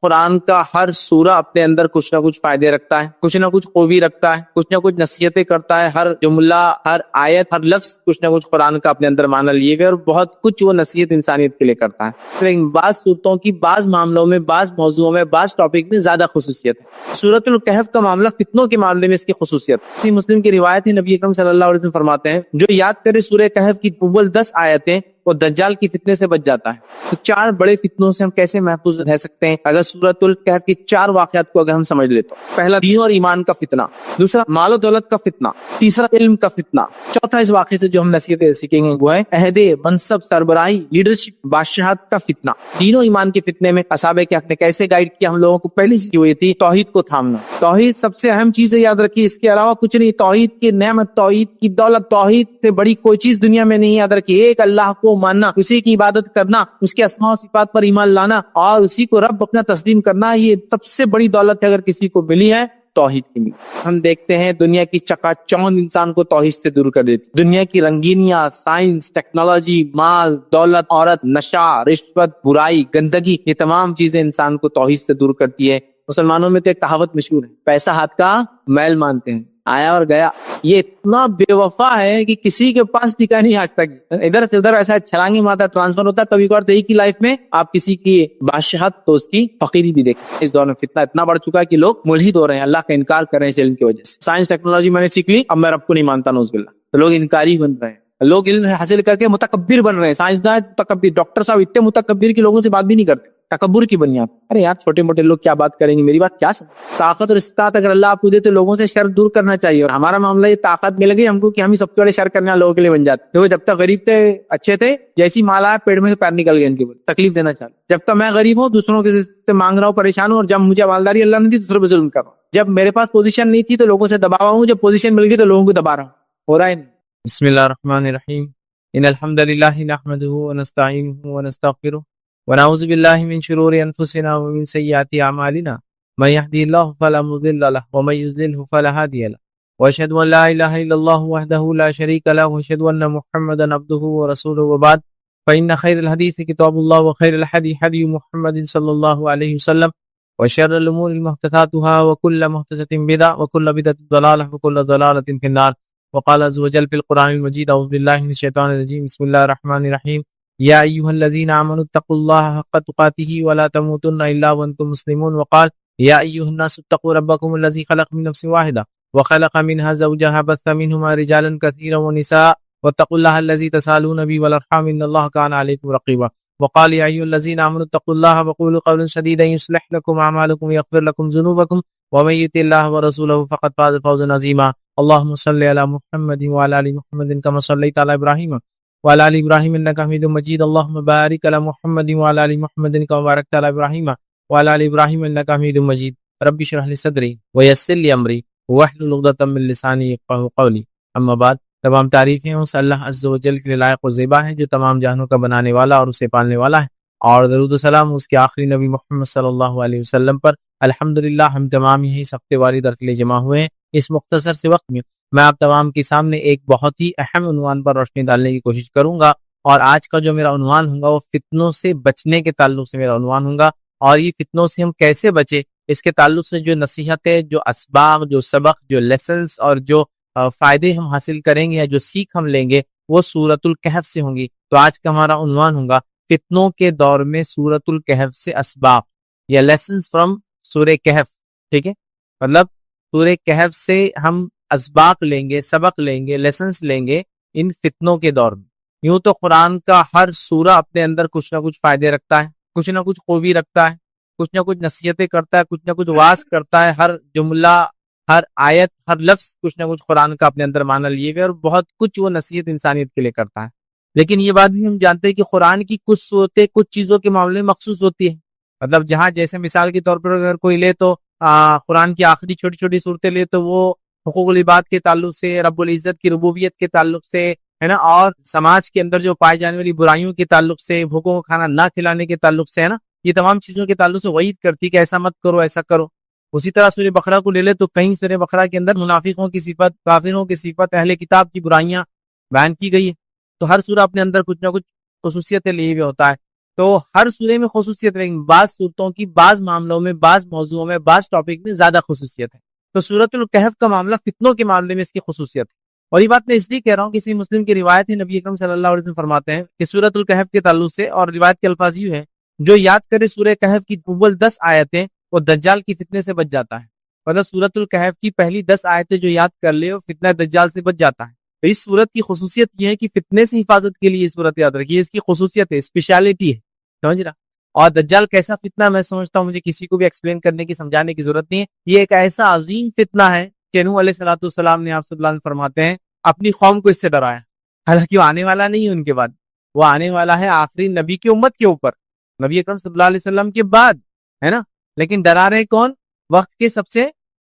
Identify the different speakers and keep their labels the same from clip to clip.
Speaker 1: قرآن کا ہر سورہ اپنے اندر کچھ نہ کچھ فائدے رکھتا ہے، کچھ نہ کچھ خوبی رکھتا ہے، کچھ نہ کچھ نصیحتیں کرتا ہے. ہر جملہ، ہر آیت، ہر لفظ کچھ نہ کچھ قرآن کا اپنے اندر معنی لیے ہوئے اور بہت کچھ وہ نصیحت انسانیت کے لیے کرتا ہے. لیکن بعض صورتوں کی بعض معاملوں میں، بعض موضوعوں میں، بعض ٹاپک میں زیادہ خصوصیت ہے. سورۃ الکہف کا معاملہ فتنوں کے معاملے میں اس کی خصوصیت. صحیح مسلم کی روایت ہے، نبی اکرم صلی اللہ علیہ وسلم فرماتے ہیں جو یاد کرے سورہ کہف کی اول 10 آیتیں وہ دجال کی فتنے سے بچ جاتا ہے. تو 4 بڑے فتنوں سے ہم کیسے محفوظ رہ سکتے ہیں اگر سورۃ الکہف کی 4 واقعات کو اگر ہم سمجھ لیں تو؟ پہلا، دین اور ایمان کا فتنہ. دوسرا، مال و دولت کا فتنہ. تیسرا، علم کا فتنہ. چوتھا، اس واقعے سے جو ہم نصیحتیں سیکھیں گے وہ ہے عہدے، منصب، سربراہی، لیڈرشپ، بادشاہت کا فتنہ. دین و ایمان کے فتنے میں اصحاب کہف نے کیسے گائیڈ کیا ہم لوگوں کو؟ پہلی چیز ہوئی تھی توحید کو تھامنا. توحید سب سے اہم چیز ہے، یاد رکھیے، اس کے علاوہ کچھ نہیں. توحید کی نعمت، توحید کی دولت، توحید سے بڑی کوئی چیز دنیا میں نہیں. یاد رکھیے، ایک اللہ کو ماننا، اسی کی عبادت کرنا، اس کے اسماء و صفات پر ایمان لانا اور اسی کو رب اپنا تسلیم کرنا، یہ سب سے بڑی دولت ہے اگر کسی کو ملی ہے توحید کی ملی. ہم دیکھتے ہیں دنیا کی چکا چوند انسان کو توحید سے دور کر دیتی. دنیا کی رنگینیاں، سائنس، ٹیکنالوجی، مال، دولت، عورت، نشہ، رشوت، برائی، گندگی، یہ تمام چیزیں انسان کو توحید سے دور کرتی ہے. مسلمانوں میں تو ایک کہاوت مشہور ہے، پیسہ ہاتھ کا میل مانتے ہیں، آیا اور گیا. یہ اتنا بے وفا ہے کہ کسی کے پاس ٹکا نہیں آج تک. ادھر سے ادھر ایسا چھلانگی مارتا ٹرانسفر ہوتا ہے. کبھی کبھار تو ایک ہی لائف میں آپ کسی کی بادشاہت تو اس کی فقیری بھی دیکھیں. اس دور میں فتنہ اتنا بڑھ چکا ہے کہ لوگ ملحد ہو رہے ہیں، اللہ کا انکار کر رہے ہیں اس علم کی وجہ سے. سائنس ٹیکنالوجی میں نے سیکھ لی، اب میں رب کو نہیں مانتا، نعوذ باللہ. تو لوگ انکاری بن رہے ہیں، لوگ علم حاصل کر کے متکبر بن رہے ہیں. سائنسداں متکبر، ڈاکٹر صاحب اتنے متکبر کہ لوگوں سے بات بھی نہیں کرتے. تکبر کی بنیاد. ارے یار، چھوٹے موٹے لوگ کیا بات کریں گے، میری بات کیا سمجھ. طاقت اور استطاعت اگر اللہ آپ کو دے تو لوگوں سے شر دور کرنا چاہیے. اور ہمارا معاملہ یہ طاقت مل گئی ہم کو کہ ہم ہی سب سے بڑے شر کرنے والے لوگوں کے لیے بن جاتے. دیکھو، جب تک غریب تھے اچھے تھے، جیسی مال آیا پیڑ میں سے پیر نکل گئے ان کے بولے تکلیف دینا چاہتے. جب تک میں غریب ہوں، دوسروں کے سے مانگ رہا ہوں، پریشان ہوں، اور جب مجھے مالداری اللہ نے دی دوسروں پہ ظلم کر رہا ہوں. جب میرے پاس پوزیشن نہیں تھی تو لوگوں سے دبا ہوں، جب پوزیشن مل گئی تو لوگوں کو دبا رہا ہوں. ہو رہا ہے نہیں. بسم اللہ الرحمن الرحیم. ان الحمد للہ نحمده ونستعینه ونستغفره ونعوذ باللہ من شرور انفسنا ومن سیئات اعمالنا من يهده الله فلا مضل له ومن يضلل فلا هادي له واشهد ان لا اله الا الله وحده لا شريك له واشهد ان محمدا عبده ورسوله وبعد فان خير الحديث كتاب الله وخير الهدي هدي محمد صلى الله عليه وسلم وشر الامور محدثاتها وكل محدثة بدعة وكل بدعة ضلالة وكل ضلالة في النار. وقال عز وجل في القرآن المجيد أعوذ بالله من الشيطان الرجيم بسم الله الرحمن الرحيم يا أيها الذين آمنوا اتقوا الله حق تقاته ولا تموتن إلا وأنتم مسلمون. وقال يا أيها الناس اتقوا ربكم الذي خلق من نفس واحدة وخلق منها زوجها بث منهما رجالا كثيرا ونساء واتقوا الله الذي تسالون به والأرحام إن الله كان عليكم رقيبا. وقال يا أيها الذين آمنوا اتقوا الله وقولوا قولا سديدا يصلح لكم أعمالكم ويغفر لكم ذنوبكم ومن يطع الله ورسوله فقد فاز فوزا عظيما. اللهم صل على محمد وعلى ال محمد كما صليت على ابراهيم وعلى ال ابراهيم انك حميد مجيد. اللهم بارك على محمد وعلى ال محمد كما باركت على ابراهيم وعلى ال ابراهيم انك حميد مجيد. رب اشرح لي صدري ويسر لي امري واحلل عقدة من لساني يفقهوا قولي. اما بعد، تمام تعریفیں اس اللہ عز و جل کے لیے لائق و زیبا ہے جو تمام جہانوں کا بنانے والا اور اسے پالنے والا ہے، اور درود و سلام اس کے آخری نبی محمد صلی اللہ علیہ وسلم پر. الحمدللہ ہم تمام یہی ہفتے واری درس کے لیے جمع ہوئے ہیں. اس مختصر سے وقت میں آپ تمام کے سامنے ایک بہت ہی اہم عنوان پر روشنی ڈالنے کی کوشش کروں گا، اور آج کا جو میرا عنوان ہوگا وہ فتنوں سے بچنے کے تعلق سے میرا عنوان ہوگا. اور یہ فتنوں سے ہم کیسے بچے، اس کے تعلق سے جو نصیحتیں، جو اسباق، جو سبق، جو لیسنز اور جو فائدے ہم حاصل کریں گے یا جو سیکھ ہم لیں گے وہ سورۃ الکہف سے ہوں گی. تو آج کا ہمارا عنوان ہوگا فتنوں کے دور میں سورۃ الکہف سے اسباق یا لیسنز فرام سورہ کہف. ٹھیک ہے، مطلب سورہ کہف سے ہم اسباق لیں گے، سبق لیں گے، لیسنز لیں گے ان فتنوں کے دور میں. یوں تو قرآن کا ہر سورہ اپنے اندر کچھ نہ کچھ فائدے رکھتا ہے، کچھ نہ کچھ خوبی رکھتا ہے، کچھ نہ کچھ نصیحتیں کرتا ہے، کچھ نہ کچھ واعظ کرتا ہے. ہر جملہ، ہر آیت، ہر لفظ کچھ نہ کچھ قرآن کا اپنے اندر معنی لیے ہوئے اور بہت کچھ وہ نصیحت انسانیت کے لیے کرتا ہے. لیکن یہ بات بھی ہم جانتے ہیں کہ قرآن کی کچھ صورتیں کچھ چیزوں کے معاملے میں مخصوص ہوتی ہے. مطلب جہاں جیسے مثال کے طور پر اگر کوئی لے تو قرآن کی آخری چھوٹی چھوٹی صورتیں لے تو وہ حقوق العباد کے تعلق سے، رب العزت کی ربوبیت کے تعلق سے ہے نا، اور سماج کے اندر جو پائے جانے والی برائیوں کے تعلق سے، بھوکوں کو کھانا نہ کھلانے کے تعلق سے ہے نا، یہ تمام چیزوں کے تعلق سے وعید کرتی کہ ایسا مت کرو، ایسا کرو. اسی طرح سورہ بقرہ کو لے لے تو کہیں سورہ بقرہ کے اندر منافقوں کی صفت، کافروں کی صفت، اہل کتاب کی برائیاں بیان کی گئی ہے. تو ہر سورہ اپنے اندر کچھ نہ کچھ خصوصیتیں لیے ہوئے ہوتا ہے. تو ہر سورے میں خصوصیت ہے، لیکن بعض صورتوں کی بعض معاملوں میں، بعض موضوعوں میں، بعض ٹاپک میں زیادہ خصوصیت ہے۔ تو سورۃ الکہف کا معاملہ فتنوں کے معاملے میں اس کی خصوصیت ہے۔ اور یہ بات میں اس لیے کہہ رہا ہوں کہ کسی مسلم کی روایت ہے، نبی اکرم صلی اللہ علیہ وسلم فرماتے ہیں کہ سورۃ الکہف کے تعلق سے، اور روایت کے الفاظ یوں ہے، جو یاد کرے سورہ کہف کی اول 10 آیتیں، وہ دجال کی فتنے سے بچ جاتا ہے۔ مطلب سورۃ الکہف کی پہلی 10 آیتیں جو یاد کر لے، وہ فتنہ دجال سے بچ جاتا ہے۔ تو اس سورت کی خصوصیت یہ ہے کہ فتنے سے حفاظت کے لیے یہ سورت یاد رکھیے، اس کی خصوصیت ہے، اسپیشلٹی ہے، سمجھ رہا۔ اور دجال کیسا فتنہ، میں سمجھتا ہوں مجھے کسی کو بھی ایکسپلین کرنے کی، سمجھانے کی ضرورت نہیں ہے۔ یہ ایک ایسا عظیم فتنہ ہے کہ نوح علیہ الصلوۃ والسلام نے، آپ صلی اللہ علیہ وسلم فرماتے ہیں، اپنی قوم کو اس سے ڈرایا۔ حالانکہ وہ آنے والا نہیں ہے ان کے بعد، وہ آنے والا ہے آخری نبی کی امت کے اوپر، نبی اکرم صلی اللہ علیہ وسلم کے بعد، ہے نا۔ لیکن ڈرا رہے کون؟ وقت کے سب سے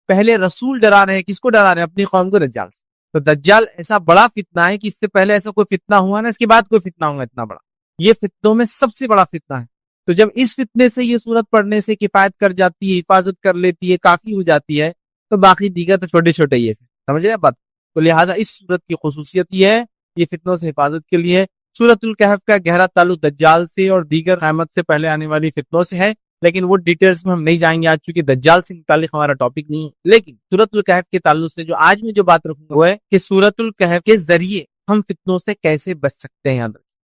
Speaker 1: پہلے رسول ڈرا رہے ہیں۔ کس کو ڈرا رہے ہیں؟ اپنی قوم کو، دجال سے۔ تو دجال ایسا بڑا فتنہ ہے کہ اس سے پہلے ایسا کوئی فتنہ ہوا نا، اس کے بعد کوئی فتنہ ہوگا اتنا بڑا۔ یہ فتنوں میں سب سے بڑا فتنہ ہے۔ تو جب اس فتنے سے یہ سورت پڑھنے سے کفایت کر جاتی ہے، حفاظت کر لیتی ہے، کافی ہو جاتی ہے، تو باقی دیگر تو چھوٹے چھوٹے ہی ہے، سمجھ رہے ہیں بات۔ تو لہٰذا اس سورت کی خصوصیت یہ ہے، یہ فتنوں سے حفاظت کے لیے۔ سورۃ الکہف کا گہرا تعلق دجال سے اور دیگر قیامت سے پہلے آنے والی فتنوں سے ہے، لیکن وہ ڈیٹیلز میں ہم نہیں جائیں گے آج، چونکہ دجال سے متعلق ہمارا ٹاپک نہیں ہے۔ لیکن سورۃ الکہف کے تعلق سے جو آج میں جو بات رکھوں گا وہ ہے کہ سورۃ الکہف کے ذریعے ہم فتنوں سے کیسے بچ سکتے ہیں۔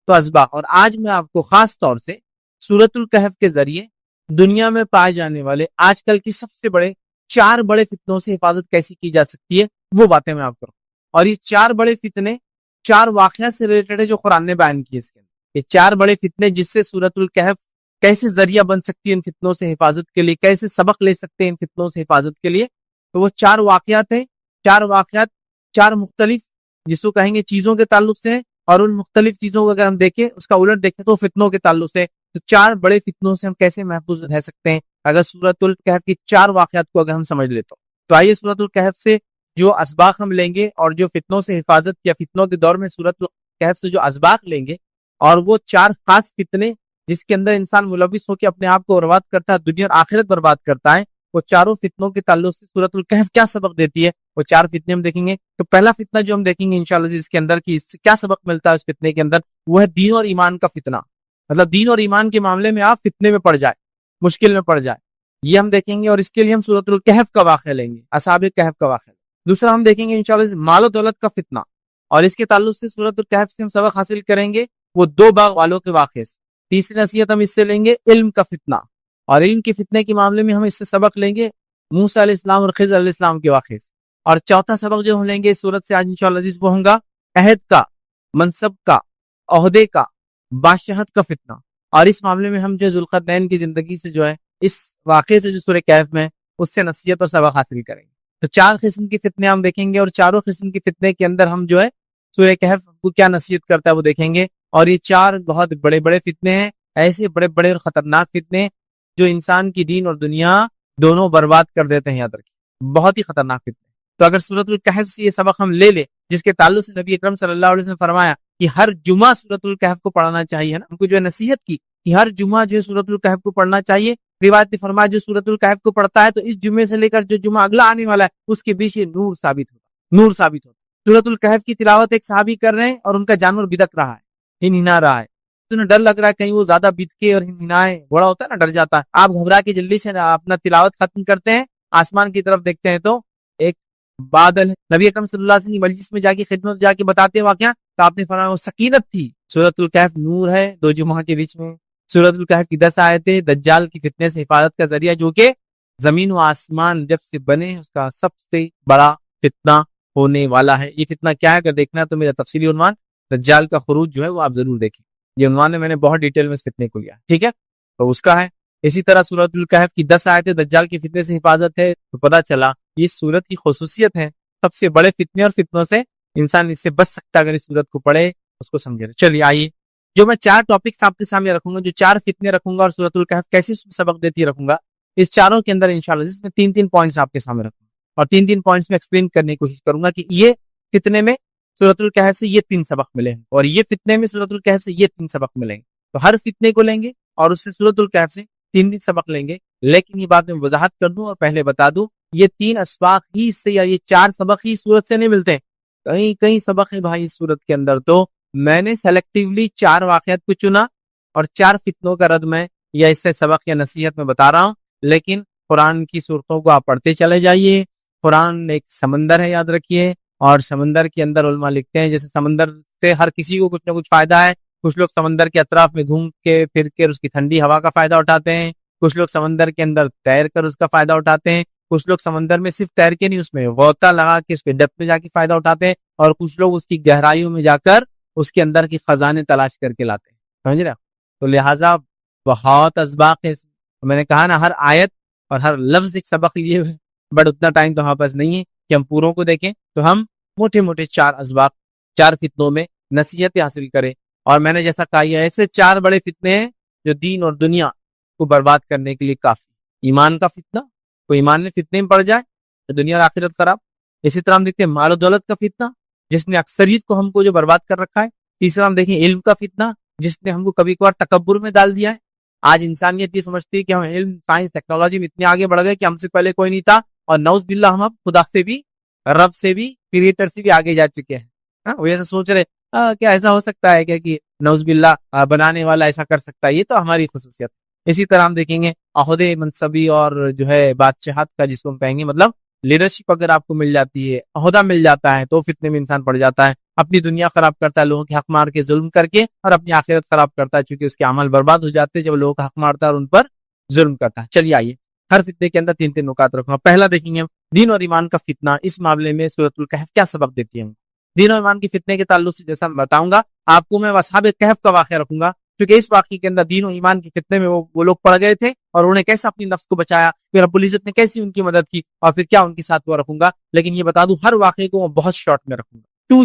Speaker 1: تو اسباق، اور آج میں آپ کو خاص طور سے سورۃ الکہف کے ذریعے دنیا میں پائے جانے والے آج کل کی سب سے بڑے 4 بڑے فتنوں سے حفاظت کیسی کی جا سکتی ہے، وہ باتیں میں آپ کروں۔ اور یہ 4 بڑے فتنے 4 واقعات سے ریلیٹڈ ہے جو قرآن نے بیان کیے۔ اس کے اندر یہ 4 بڑے فتنے جس سے سورۃ الکہف کیسے ذریعہ بن سکتی ہے ان فتنوں سے حفاظت کے لیے، کیسے سبق لے سکتے ہیں ان فتنوں سے حفاظت کے لیے۔ تو وہ 4 واقعات ہیں، 4 واقعات 4 مختلف جس کو کہیں گے چیزوں کے تعلق سے، اور ان مختلف چیزوں کو اگر ہم دیکھیں، اس کا الٹ دیکھیں تو فتنوں کے تعلق سے۔ تو 4 بڑے فتنوں سے ہم کیسے محفوظ رہ سکتے ہیں اگر سورۃ الکہف کی 4 واقعات کو اگر ہم سمجھ لیتے تو آئیے سورۃ الکہف سے جو اسباق ہم لیں گے، اور جو فتنوں سے حفاظت یا فتنوں کے دور میں سورۃ الکہف سے جو اسباق لیں گے، اور وہ 4 خاص فتنے جس کے اندر انسان ملوث ہو کے اپنے آپ کو برباد کرتا ہے، دنیا اور آخرت برباد کرتا ہے، وہ چاروں فتنوں کے تعلق سے سورۃ الکہف کیا سبق دیتی ہے، وہ 4 فتنے ہم دیکھیں گے۔ تو پہلا فتنہ جو ہم دیکھیں گے انشاءاللہ اس کے اندر کی اس سے کیا سبق ملتا ہے اس فتنے کے اندر، وہ ہے دین اور ایمان کا فتنہ۔ مطلب دین اور ایمان کے معاملے میں آپ فتنے میں پڑ جائے، مشکل میں پڑ جائے، یہ ہم دیکھیں گے۔ اور اس کے لیے ہم سورۃ الکہف کا واقعہ لیں گے، اصحاب کہف کا واقعہ۔ دوسرا ہم دیکھیں گے انشاءاللہ مال و دولت کا فتنہ، اور اس کے تعلق سے سورۃ الکہف سے ہم سبق حاصل کریں گے وہ 2 باغ والوں کے واقعے سے۔ تیسری نصیحت ہم اس سے لیں گے علم کا فتنہ، اور علم کے فتنے کے معاملے میں ہم اس سے سبق لیں گے موسیٰ علیہ السلام اور خضر علیہ السلام کے واقعے سے۔ اور چوتھا سبق جو ہم لیں گے اس سورت سے آج انشاءاللہ وہ ہوگا عہد کا، منصب کا، عہدے کا، بادشاہت کا فتنہ۔ اور اس معاملے میں ہم جو ذوالقرنین کی زندگی سے جو ہے اس واقعے سے جو سورہ کہف میں اس سے نصیحت اور سبق حاصل کریں گے۔ تو 4 قسم کی فتنے ہم دیکھیں گے، اور چاروں قسم کی فتنے کے اندر ہم جو ہے سورہ کہف کو کیا نصیحت کرتا ہے وہ دیکھیں گے۔ اور یہ 4 بہت بڑے بڑے فتنے ہیں، ایسے بڑے بڑے اور خطرناک فتنے جو انسان کی دین اور دنیا دونوں برباد کر دیتے ہیں، یاد رکھیں، بہت ہی خطرناک فتنے۔ تو اگر سورۃ الکہف سے یہ سبق ہم لے لیں، جس کے تعلق سے نبی اکرم صلی اللہ علیہ وسلم نے فرمایا کہ ہر جمعہ سورۃ الکہف کو پڑھنا چاہیے نا، ہم کو جو ہے نصیحت کی کہ ہر جمعہ جو ہے سورۃ الکہف کو پڑھنا چاہیے۔ روایت نے فرمایا جو سورۃ الکہف کو پڑھتا ہے تو اس جمعے سے لے کر جو جمعہ اگلا آنے والا ہے اس کے بیچ یہ نور ثابت ہوتا۔ سورۃ الکہف کی تلاوت ایک صحابی کر رہے ہیں اور ان کا جانور بدک رہا ہے، ہنہنا رہا ہے، تو انہیں ڈر لگ رہا ہے کہیں وہ زیادہ بد کے اور ہنہنائے، بڑا ہوتا ہے نا، ڈر جاتا ہے۔ آپ گھبرا کے جلدی سے اپنا تلاوت ختم کرتے ہیں، آسمان کی طرف دیکھتے ہیں تو ایک بادل ہے۔ نبی اکرم صلی اللہ علیہ وسلم مجلس میں جا کے خدمت جا کے بتاتے ہیں واقعہ، تو آپ نے فرمایا وہ سکینت تھی۔ سورۃ الکہف نور ہے 2 جمعہ کے بیچ میں۔ سورۃ الکہف کی 10 آیتیں دجال کی فتنے سے حفاظت کا ذریعہ، جو کہ زمین و آسمان جب سے بنے اس کا سب سے بڑا فتنہ ہونے والا ہے۔ یہ فتنہ کیا ہے اگر دیکھنا ہے تو میرا تفصیلی عنوان دجال کا خروج جو ہے وہ آپ ضرور دیکھیں، یہ عنوان ہے، میں نے بہت ڈیٹیل میں اس فتنے کو لیا، ٹھیک ہے، تو اس کا ہے۔ اسی طرح سورۃ الکہف کی 10 آیتیں دجال کی فتنے سے حفاظت ہے، تو پتہ چلا یہ سورت کی خصوصیت ہے، سب سے بڑے فتنے اور فتنوں سے انسان اس سے بچ سکتا اگر اس سورت کو پڑھے، اس کو سمجھے۔ چلیے آئیے جو میں 4 ٹاپکس آپ کے سامنے رکھوں گا، جو 4 فتنے رکھوں گا اور سورۃ الکہف کیسے سبق دیتی رکھوں گا، اس چاروں کے اندر انشاءاللہ جس میں 3 پوائنٹس آپ کے سامنے رکھوں گا، اور 3 پوائنٹس میں ایکسپلین کرنے کی کوشش کروں گا کہ یہ فتنے میں سورۃ الکہف سے یہ 3 سبق ملے ہیں، اور یہ فتنے میں سورۃ الکہف سے یہ 3 سبق ملیں گے۔ تو ہر فتنے کو لیں گے اور اس سے سورۃ الکہف سے 3 سبق لیں گے، لیکن یہ بات میں وضاحت کر دوں اور پہلے بتا دوں، یہ 3 اسباق ہی سے یا یہ 4 سبق ہی سورت سے نہیں ملتے، کئی سبق ہیں بھائی اس سورت کے اندر۔ تو میں نے سیلیکٹیولی 4 واقعات کو چنا اور 4 فتنوں کا رد میں یا اس سے سبق یا نصیحت میں بتا رہا ہوں، لیکن قرآن کی صورتوں کو آپ پڑھتے چلے جائیے۔ قرآن ایک سمندر ہے، یاد رکھیے، اور سمندر کے اندر علماء لکھتے ہیں جیسے سمندر سے ہر کسی کو کچھ نہ کچھ فائدہ ہے۔ کچھ لوگ سمندر کے اطراف میں گھوم کے پھر کے اس کی ٹھنڈی ہوا کا فائدہ اٹھاتے ہیں، کچھ لوگ سمندر کے اندر تیر کر اس کا فائدہ اٹھاتے ہیں، کچھ لوگ سمندر میں صرف تیر کے نہیں اس میں غوطہ لگا کے اس کے ڈیپتھ میں جا کے فائدہ اٹھاتے ہیں، اور کچھ لوگ اس کی گہرائیوں میں جا کر اس کے اندر کی خزانے تلاش کر کے لاتے ہیں، سمجھ رہے؟ تو لہٰذا بہت اسباق ہے، میں نے کہا نا ہر آیت اور ہر لفظ ایک سبق لیے ہوئے، بٹ اتنا ٹائم تو ہمارے پاس نہیں ہے کہ ہم پوروں کو دیکھیں، تو ہم موٹے موٹے 4 اسباق، 4 فتنوں میں نصیحت حاصل کریں۔ اور میں نے جیسا کہا یہ ایسے 4 بڑے فتنے ہیں جو دین اور دنیا کو برباد کرنے کے لیے کافی۔ ایمان کا فتنہ، کوئی ایمان میں فتنے میں پڑ جائے تو دنیا اور آخرت خراب۔ اسی طرح ہم دیکھتے ہیں مال و دولت کا فتنہ جس نے اکثریت کو ہم کو جو برباد کر رکھا ہے۔ تیسرا ہم دیکھیں علم کا فتنہ جس نے ہم کو کبھی کبھار تکبر میں ڈال دیا ہے۔ آج انسانیت یہ سمجھتی ہے کہ ہم علم، سائنس، ٹیکنالوجی میں اتنے آگے بڑھ گئے کہ ہم سے پہلے کوئی نہیں تھا، اور نعوذ باللہ ہم اب خدا سے بھی، رب سے بھی، کریٹر سے بھی آگے جا چکے ہیں۔ وہ ایسا سوچ رہے کیا ایسا ہو سکتا ہے کہ نعوذ باللہ بنانے والا ایسا کر سکتا ہے؟ یہ تو ہماری خصوصیت۔ اسی طرح ہم دیکھیں گے عہدے، منصبی اور جو ہے بادشاہت کا جس کو ہم کہیں گے، مطلب لیڈرشپ اگر آپ کو مل جاتی ہے، عہدہ مل جاتا ہے، تو فتنے میں انسان پڑ جاتا ہے، اپنی دنیا خراب کرتا ہے لوگوں کے حق مار کے، ظلم کر کے، اور اپنی آخرت خراب کرتا ہے چونکہ اس کے عمل برباد ہو جاتے ہیں جب لوگوں کا حق مارتا ہے اور ان پر ظلم کرتا ہے۔ چلیے آئیے ہر فتنے کے اندر 3 نکات رکھوں گا۔ پہلا دیکھیں گے دین اور ایمان کا فتنہ، اس معاملے میں سورۃ الکہف کیا سبق دیتی ہے۔ دین اور ایمان کے فتنے کے تعلق سے جیسا میں بتاؤں گا آپ کو، میں اصحاب کہف کا واقعہ رکھوں گا، کیونکہ اس واقعے کے اندر دین و ایمان کے فتنے میں وہ لوگ پڑ گئے تھے اور انہوں نے کیسے اپنی نفس کو بچایا، پھر رب العزت نے کیسی ان کی مدد کی، اور پھر کیا ان کے ساتھ وہ رکھوں گا۔ لیکن یہ بتا دوں ہر واقعے کو میں بہت شارٹ میں رکھوں گا، ٹو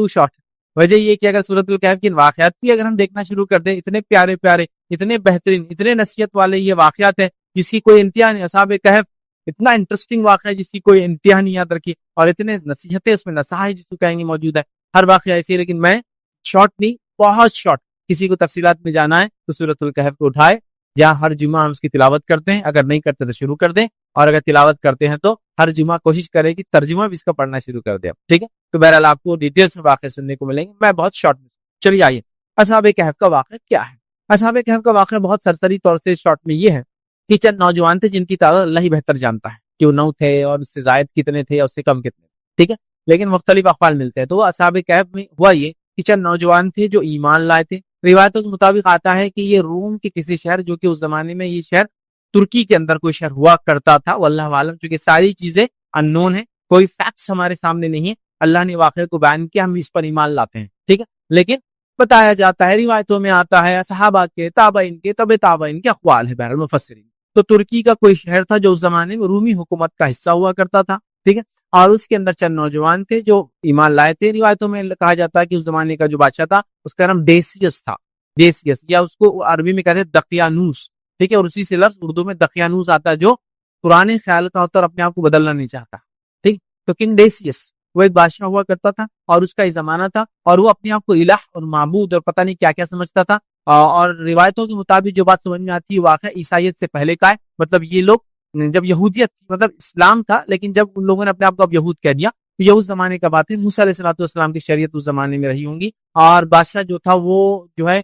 Speaker 1: شارٹ۔ وجہ یہ کہ اگر سورۃ الکہف کے واقعات کی اگر ہم دیکھنا شروع کر دیں، اتنے پیارے پیارے، اتنے بہترین، اتنے نصیحت والے یہ واقعات ہیں جس کی کوئی انتہا نہیں۔ اصحاب کہف اتنا انٹرسٹنگ واقعہ ہے جس کی کوئی انتہا نہیں یاد رکھی، اور اتنے نصیحتیں اس میں، نصائح جس کو کہیں گے موجود ہے۔ ہر واقعہ ایسی ہے، لیکن میں شارٹ نہیں، بہت شارٹ۔ کسی کو تفصیلات میں جانا ہے تو سورۃ الکہف کو اٹھائے، جہاں ہر جمعہ ہم اس کی تلاوت کرتے ہیں، اگر نہیں کرتے تو شروع کر دیں، اور اگر تلاوت کرتے ہیں تو ہر جمعہ کوشش کریں کہ ترجمہ بھی اس کا پڑھنا شروع کر دیں، ٹھیک ہے؟ تو بہرحال آپ کو ڈیٹیل سے واقعے سننے کو ملیں گے، میں بہت شارٹ میں۔ چلیے آئیے اصحاب کہف کا واقعہ کیا ہے۔ اصحاب کہف کا واقعہ بہت سرسری طور سے شارٹ میں یہ ہے کہ چند نوجوان تھے جن کی تعداد اللہ ہی بہتر جانتا ہے کہ وہ 9 تھے اور اس سے زائد کتنے تھے اور اس سے کم کتنے، ٹھیک ہے؟ لیکن مختلف اقوال ملتے ہیں۔ تو وہ اصحاب کہف میں ہوا یہ کہ چند نوجوان تھے جو ایمان لائے تھے۔ روایتوں کے مطابق آتا ہے کہ یہ روم کے کسی شہر، جو کہ اس زمانے میں یہ شہر ترکی کے اندر کوئی شہر ہوا کرتا تھا، واللہ عالم، چونکہ ساری چیزیں اننون ہیں، کوئی فیکٹس ہمارے سامنے نہیں ہے، اللہ نے واقعے کو بیان کیا، ہم اس پر ایمان لاتے ہیں، ٹھیک ہے؟ لیکن بتایا جاتا ہے، روایتوں میں آتا ہے، صحابہ کے، تابعین کے، تبع تابعین کے اقوال ہے، بہرحال مفسرین۔ تو ترکی کا کوئی شہر تھا جو اس زمانے میں رومی حکومت کا حصہ ہوا کرتا تھا، ٹھیک ہے؟ اور اس کے اندر چند نوجوان تھے جو ایمان لائے تھے۔ روایتوں میں کہا جاتا ہے کہ اس زمانے کا جو بادشاہ تھا اس کا نام ڈیسیس تھا، ڈیسیس، یا اس کو عربی میں کہتے ہیں دقیانوس، ٹھیک ہے؟ اور اسی سے لفظ اردو میں دقیانوس آتا ہے جو پرانے خیال کا ہوتا ہے اور اپنے آپ کو بدلنا نہیں چاہتا، ٹھیک؟ تو کنگ ڈیسیس وہ ایک بادشاہ ہوا کرتا تھا اور اس کا ایک زمانہ تھا، اور وہ اپنے آپ کو الہ اور معبود اور پتہ نہیں کیا کیا سمجھتا تھا۔ اور روایتوں کے مطابق جو بات سمجھ میں آتی ہے واقعہ عیسائیت سے پہلے کا ہے، مطلب یہ لوگ جب یہودیت تھی، مطلب اسلام تھا، لیکن جب ان لوگوں نے اپنے آپ کو اب یہود کہہ دیا، تو یہ اس زمانے کا بات ہے۔ موسیٰ علیہ السلام کی شریعت اس زمانے میں رہی ہوں گی، اور بادشاہ جو تھا وہ جو ہے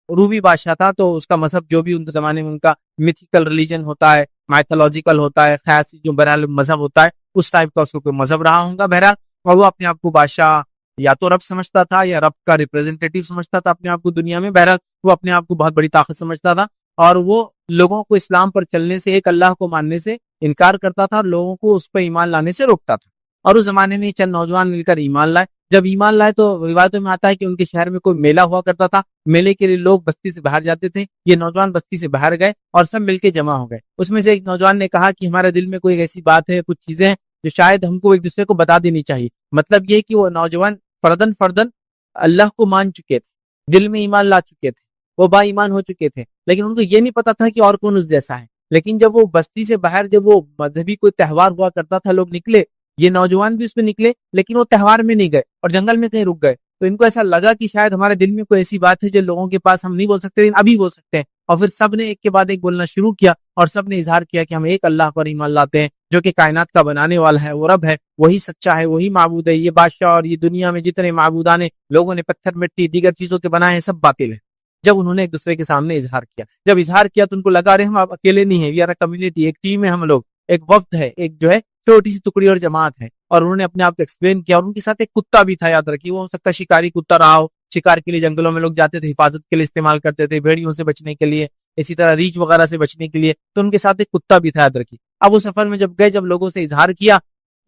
Speaker 1: رومی بادشاہ تھا، تو اس کا مذہب جو بھی ان زمانے میں ان کا میتھیکل ریلیجن ہوتا ہے، مائتھولوجیکل ہوتا ہے، خیاسی جو بہرحال مذہب ہوتا ہے، اس ٹائپ کا اس کو کوئی مذہب رہا ہوں گا بہرحال، اور وہ اپنے آپ کو بادشاہ یا تو رب سمجھتا تھا یا رب کا ریپرزینٹیٹیو سمجھتا تھا اپنے آپ کو دنیا میں، بہرحال وہ اپنے آپ کو بہت بڑی طاقت سمجھتا تھا، اور وہ لوگوں کو اسلام پر چلنے سے، ایک اللہ کو ماننے سے انکار کرتا تھا اور لوگوں کو اس پہ ایمان لانے سے روکتا تھا۔ اور اس زمانے میں چند نوجوان مل کر ایمان لائے۔ جب ایمان لائے تو روایتوں میں آتا ہے کہ ان کے شہر میں کوئی میلہ ہوا کرتا تھا، میلے کے لیے لوگ بستی سے باہر جاتے تھے، یہ نوجوان بستی سے باہر گئے اور سب مل کے جمع ہو گئے۔ اس میں سے ایک نوجوان نے کہا کہ ہمارے دل میں کوئی ایسی بات ہے، کچھ چیزیں ہیں جو شاید ہم کو ایک دوسرے کو بتا دینی چاہیے۔ مطلب یہ کہ وہ نوجوان فردن اللہ کو مان چکے تھے، دل میں ایمان لا چکے تھے، وہ با ایمان ہو چکے تھے، لیکن ان کو یہ نہیں پتا تھا کہ اور کون اس جیسا ہے۔ لیکن جب وہ بستی سے باہر، جب وہ مذہبی کوئی تہوار ہوا کرتا تھا، لوگ نکلے، یہ نوجوان بھی اس میں نکلے، لیکن وہ تہوار میں نہیں گئے اور جنگل میں کہیں رک گئے، تو ان کو ایسا لگا کہ شاید ہمارے دل میں کوئی ایسی بات ہے جو لوگوں کے پاس ہم نہیں بول سکتے، لیکن ابھی بول سکتے ہیں۔ اور پھر سب نے ایک کے بعد ایک بولنا شروع کیا اور سب نے اظہار کیا کہ ہم ایک اللہ پر ایمان لاتے ہیں جو کہ کائنات کا بنانے والا ہے، وہ رب ہے، وہی سچا ہے، وہی معبود ہے۔ یہ بادشاہ اور یہ دنیا میں جتنے معبودان لوگوں نے پتھر، مٹی، دیگر چیزوں کے بنائے ہیں، سب باطل ہے۔ جب انہوں نے ایک دوسرے کے سامنے اظہار کیا. جب اظہار کیا تو ان کو لگا رہے ہم اکیلے نہیں ہیں, وی آر اے کمیونٹی, ایک ٹیم ہے ہم لوگ, ایک وفد ہے, ایک جو ہے چھوٹی سی ٹکڑی اور جماعت ہے. اور انہوں نے اپنے آپ کو ایکسپلین کیا, اور ان کے ساتھ ایک کتا بھی تھا, یاد رکھیے, وہ ہو سکتا ہے شکاری کتا رہا ہو, شکار کے لیے جنگلوں میں لوگ جاتے تھے, حفاظت کے لیے استعمال کرتے تھے, بھیڑیوں سے بچنے کے لیے, اسی طرح ریچھ وغیرہ سے بچنے کے لیے, تو ان کے ساتھ ایک کتا بھی تھا, یاد رکھیے. اب اس سفر میں جب گئے, جب لوگوں سے اظہار کیا,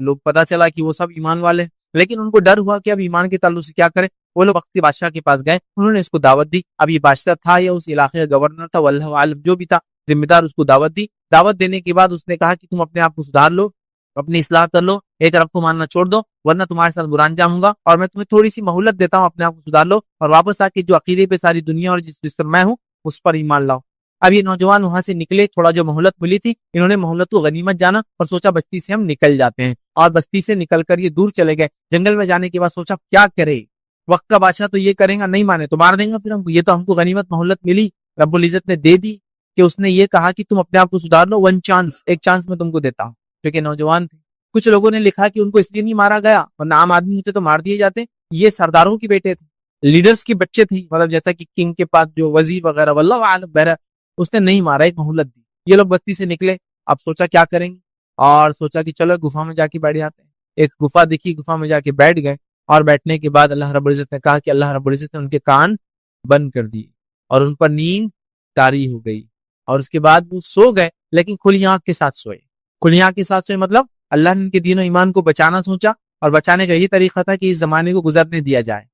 Speaker 1: لوگ پتا چلا کہ وہ سب ایمان والے, لیکن ان کو ڈر ہوا کہ اب ایمان کے تعلق سے کیا کرے. وہ لوگ وقت کے بادشاہ کے پاس گئے, انہوں نے اس کو دعوت دی. اب یہ بادشاہ تھا یا اس علاقے کا گورنر تھا, واللہ عالم, جو بھی تھا ذمہ دار, اس کو دعوت دی. دعوت دینے کے بعد اس نے کہا کہ تم اپنے آپ کو سدھار لو, اپنی اصلاح کر لو, ایک رب کو ماننا چھوڑ دو, ورنہ تمہارے ساتھ برا انجام ہوگا, اور میں تمہیں تھوڑی سی مہلت دیتا ہوں, اپنے آپ کو سدھار لو, اور واپس آ کے جو عقیدے پہ ساری دنیا اور جس پر میں ہوں اس پر ایمان لاؤ. اب یہ نوجوان وہاں سے نکلے, تھوڑا جو مہلت ملی تھی, انہوں نے مہلت کو غنیمت جانا اور سوچا بستی سے ہم نکل جاتے ہیں, اور بستی سے نکل کر یہ دور چلے گئے. جنگل میں جانے کے بعد سوچا کیا کرے, وقت کا بادشاہ تو یہ کرے گا, نہیں مانے تو مار دیں گا, پھر یہ تو ہم کو غنیمت مہلت ملی, رب العزت نے دے دی, کہ اس نے یہ کہا کہ تم اپنے آپ کو سدھار لو, ون چانس, ایک چانس میں تم کو دیتا ہوں. کیونکہ نوجوان تھے. کچھ لوگوں نے لکھا کہ ان کو اس لیے نہیں مارا گیا, ورنہ عام آدمی ہوتے تو مار دیے جاتے, یہ سرداروں کے بیٹے تھے, لیڈرز کے بچے تھے, مطلب جیسا کہ کنگ کے پاس جو وزیر وغیرہ, واللہ عالم, بہرحال اس نے نہیں مارا, ایک مہلت دی. یہ لوگ بستی سے نکلے, اب سوچا کیا کریں گے, اور سوچا کہ چلو گفا میں جا کے بیٹھ جاتے ہیں. ایک گفا دیکھی, گفا میں جا کے بیٹھ گئے, اور بیٹھنے کے بعد اللہ رب العزت نے کہا کہ اللہ رب العزت نے ان کے کان بند کر دیے, اور ان پر نیند طاری ہو گئی, اور اس کے بعد وہ سو گئے, لیکن کھلی آنکھ کے ساتھ سوئے. کھلی آنکھ کے ساتھ سوئے مطلب اللہ نے ان کے دین و ایمان کو بچانا سوچا, اور بچانے کا یہی طریقہ تھا کہ اس زمانے کو گزرنے دیا جائے.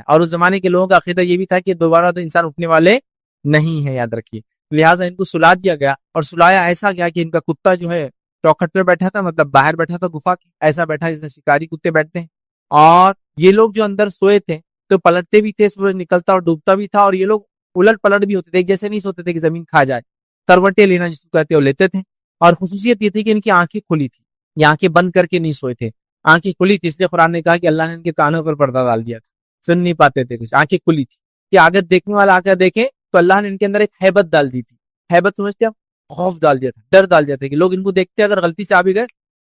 Speaker 1: اور اس زمانے کے لوگوں کا عقیدہ یہ بھی تھا کہ دوبارہ تو انسان اٹھنے والے نہیں ہے, یاد رکھیے. لہٰذا ان کو سلا دیا گیا, اور سلایا ایسا گیا کہ ان کا کتا جو ہے چوکھٹ پہ بیٹھا تھا, مطلب باہر بیٹھا تھا گفا کے, ایسا بیٹھا جیسے شکاری کتے بیٹھتے ہیں. اور یہ لوگ جو اندر سوئے تھے تو پلٹتے بھی تھے, سورج نکلتا اور ڈوبتا بھی تھا, اور یہ لوگ الٹ پلٹ بھی ہوتے تھے, ایک جیسے نہیں سوتے تھے کہ زمین کھا جائے. کروٹیں لینا جس کو کہتے ہیں وہ لیتے تھے. اور خصوصیت یہ تھی کہ ان کی آنکھیں کھلی تھی, یہ آنکھیں بند کر کے نہیں سوئے تھے, آنکھیں کھلی تھی. اس لیے قرآن نے کہا کہ اللہ نے ان کے کانوں پر پردہ ڈال دیا تھا, سن نہیں پاتے تھے کچھ, آنکھیں کھلی تھی کہ اگر دیکھنے والا آ کر دیکھے تو اللہ نے ان کے اندر ایک ہیبت ڈال دی تھی. ہیبت سمجھتے آپ, خوف ڈال دیا تھا, ڈر ڈال دیا تھا, کہ لوگ ان کو دیکھتے اگر غلطی سے آ بھی گئے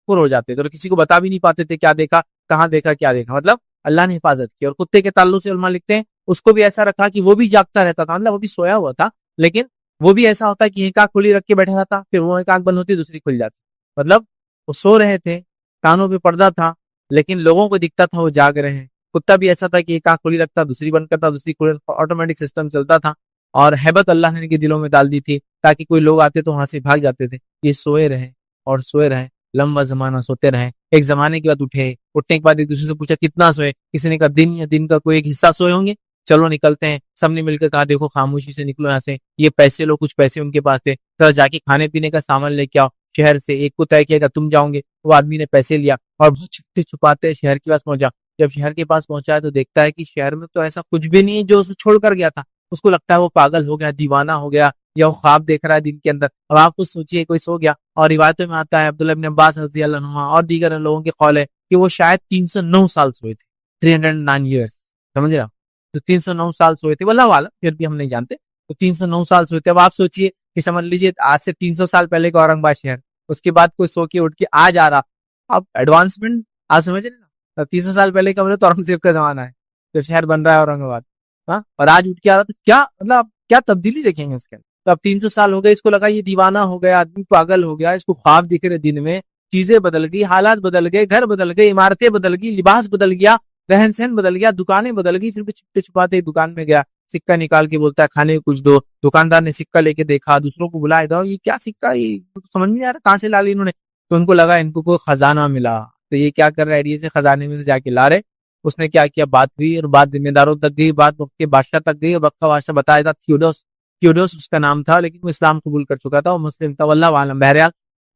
Speaker 1: پر ہو جاتے تھے, اور کسی کو بتا بھی نہیں پاتے تھے کیا دیکھا, کہاں دیکھا, کیا دیکھا. مطلب اللہ نے حفاظت کی. اور کتے کے تعلق سے علماء لکھتے ہیں اس کو بھی ایسا رکھا کہ وہ بھی جاگتا رہتا تھا, مطلب وہ بھی سویا ہوا تھا, لیکن وہ بھی ایسا ہوتا کہ ایک آنکھ کھلی رکھ کے بیٹھا رہتا, پھر وہ ایک آنکھ بند ہوتی دوسری کھل جاتی. مطلب وہ سو رہے تھے, کانوں پہ پردہ تھا, لیکن لوگوں کو دکھتا تھا وہ جاگ رہے ہیں. کتا بھی ایسا تھا کہ ایک آنکھ کھلی رکھتا, دوسری بند کرتا, دوسری کھلی, آٹومیٹک سسٹم چلتا تھا. اور ہیبت اللہ نے ان کے دلوں میں ڈال دی تھی, تاکہ کوئی لوگ آتے تو وہاں سے بھاگ جاتے تھے. یہ سوئے رہے اور سوئے رہے, لمبا زمانہ سوتے رہے. ایک زمانے کے بعد اٹھے, اٹھنے کے بعد ایک دوسرے سے پوچھا کتنا سوئے, کسی نے کہا دن یا دن کا کوئی ایک حصہ سوئے ہوں گے, چلو نکلتے ہیں. سب نے مل کر کہا دیکھو خاموشی سے نکلو یہاں سے, یہ پیسے لو, کچھ پیسے ان کے پاس تھے, کل جا کے کھانے پینے کا سامان لے کے آؤ شہر سے. ایک کو طے کیا کہ تم جاؤں گے, وہ آدمی نے پیسے لیا اور بہت چھپتے چھپاتے شہر کے پاس پہنچا. جب شہر کے پاس پہنچا ہے تو دیکھتا ہے کہ شہر میں تو ایسا کچھ بھی نہیں ہے جو اسے چھوڑ کر گیا تھا. اس کو لگتا ہے وہ پاگل ہو گیا, دیوانہ ہو گیا, یا وہ خواب دیکھ رہا ہے دن کے اندر. اب آپ کچھ سوچیے, کوئی سو گیا. اور روایتوں میں آتا ہے عبداللہ بن عباس رضی اللہ عنہ اور دیگر لوگوں کے قول ہے کہ وہ شاید 309 سال سوئے تھے, 309 ایئرس, سمجھ رہا, تو 309 سال سوئے تھے, واللہ اعلم, پھر بھی ہم نہیں جانتے. تو 309 سال سوئے تھے. اب آپ سوچیے کہ سمجھ لیجیے آج سے 300 سال پہلے کا اورنگ آباد شہر, اس کے بعد کوئی سو کے اٹھ کے آج آ رہا. اب ایڈوانسمنٹ آج سمجھ رہے نا, 300 سال پہلے کا تو اورنگزیب کا زمانہ ہے, جو شہر بن رہا ہے اورنگ آباد, اور آج اٹھ کے آ رہا, تو کیا مطلب کیا تبدیلی دیکھیں گے اس کے اندر. تو اب 300 سال ہو گئے, اس کو لگا یہ دیوانہ ہو گیا, آدمی پاگل ہو گیا, اس کو خواب دکھ رہے دن میں, چیزیں بدل گئی, حالات بدل گئے, گھر بدل گئے, عمارتیں بدل گئی, لباس بدل گیا, رہن سہن بدل گیا, دکانیں بدل گئی. پھر بھی چھپتے چھپاتے دکان میں گیا, سکہ نکال کے بولتا ہے کھانے کو کچھ دو. دکاندار نے سکہ لے کے دیکھا, دوسروں کو بلایا, ادھر یہ کیا سکہ, یہ سمجھ نہیں آ رہا کہاں سے لا لی انہوں نے. تو ان کو لگا ان کو کوئی خزانہ ملا, تو یہ کیا کر رہا ہے, سے خزانے میں سے جا کے لا رہے. اس نے کیا کیا, بات ہوئی, اور بات ذمہ داروں تک گئی, بات وقت کے بادشاہ تک گئی. اور وقت کا بادشاہ بتایا تھا تھیوڈوس اس کا نام تھا, لیکن وہ اسلام قبول کر چکا تھا, وہ مسلم تھا, واللہ عالم. بہرحال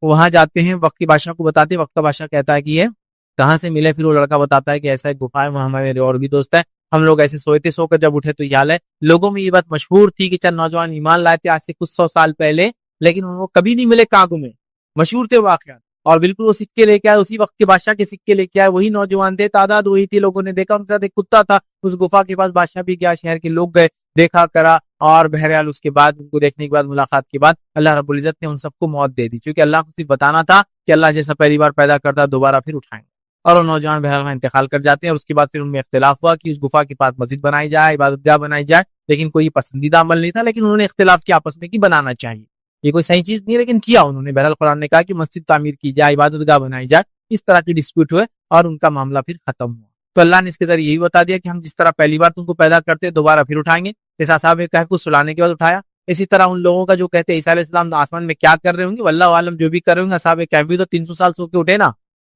Speaker 1: وہاں جاتے ہیں, وقت کے بادشاہ کو بتاتے, وقت کا بادشاہ کہتا ہے کہ یہ کہاں سے ملے. پھر وہ لڑکا بتاتا ہے کہ ایسا ایک گفا ہے, وہاں ہمارے اور بھی دوست ہیں, ہم لوگ ایسے سوئے تھے, سو کر جب اٹھے تو یہ حال ہے. لوگوں میں یہ بات مشہور تھی کہ چند نوجوان ایمان لائے تھے آج سے کچھ 100 سال پہلے, لیکن وہ کبھی نہیں ملے کاغوں میں, مشہور تھے واقعات. اور بالکل وہ سکے لے کے آئے, اسی وقت کے بادشاہ کے سکے لے کے آئے, وہی نوجوان تھے, تعداد وہی تھی. لوگوں نے دیکھا, ان کے ساتھ ایک کتا تھا, اس گفا کے پاس بادشاہ بھی گیا, شہر کے لوگ گئے, دیکھا کرا. اور بہرحال اس کے بعد ان کو دیکھنے کے بعد, ملاقات کے بعد, اللہ رب العزت نے ان سب کو موت دے دی, کیونکہ اللہ کو صرف بتانا تھا کہ اللہ جیسا پہلی بار پیدا کرتا دوبارہ پھر اٹھائیں گے. اور وہ نوجوان بہرحال وہاں انتقال کر جاتے ہیں. اور اس کے بعد پھر ان میں اختلاف ہوا کہ اس گفا کے پاس مسجد بنائی جائے, عبادت گاہ بنائی جائے, لیکن کوئی پسندیدہ عمل نہیں تھا, لیکن انہوں نے اختلاف کیا آپس میں کہ بنانا چاہیے. یہ کوئی صحیح چیز نہیں, لیکن کیا انہوں نے. بہرحال قرآن نے کہا کہ مسجد تعمیر کی جائے, عبادت گاہ بنائی جائے. اس طرح کی ڈسپیوٹ ہوئے اور ان کا معاملہ پھر ختم ہوا. تو اللہ نے اس کے ذریعے یہی بتا دیا کہ ہم جس طرح پہلی بار تم کو پیدا کرتے دوبارہ پھر اٹھائیں گے. جیسے اصحاب کہف کو سلانے کے بعد اٹھایا, اسی طرح ان لوگوں کا جو کہتے ہیں عیسیٰ علیہ السلام آسمان میں کیا کر رہے ہوں گے, واللہ عالم, جو بھی کر رہے ہوں گے. اصحاب کہف بھی تو 300 سال سو کے اٹھے نا,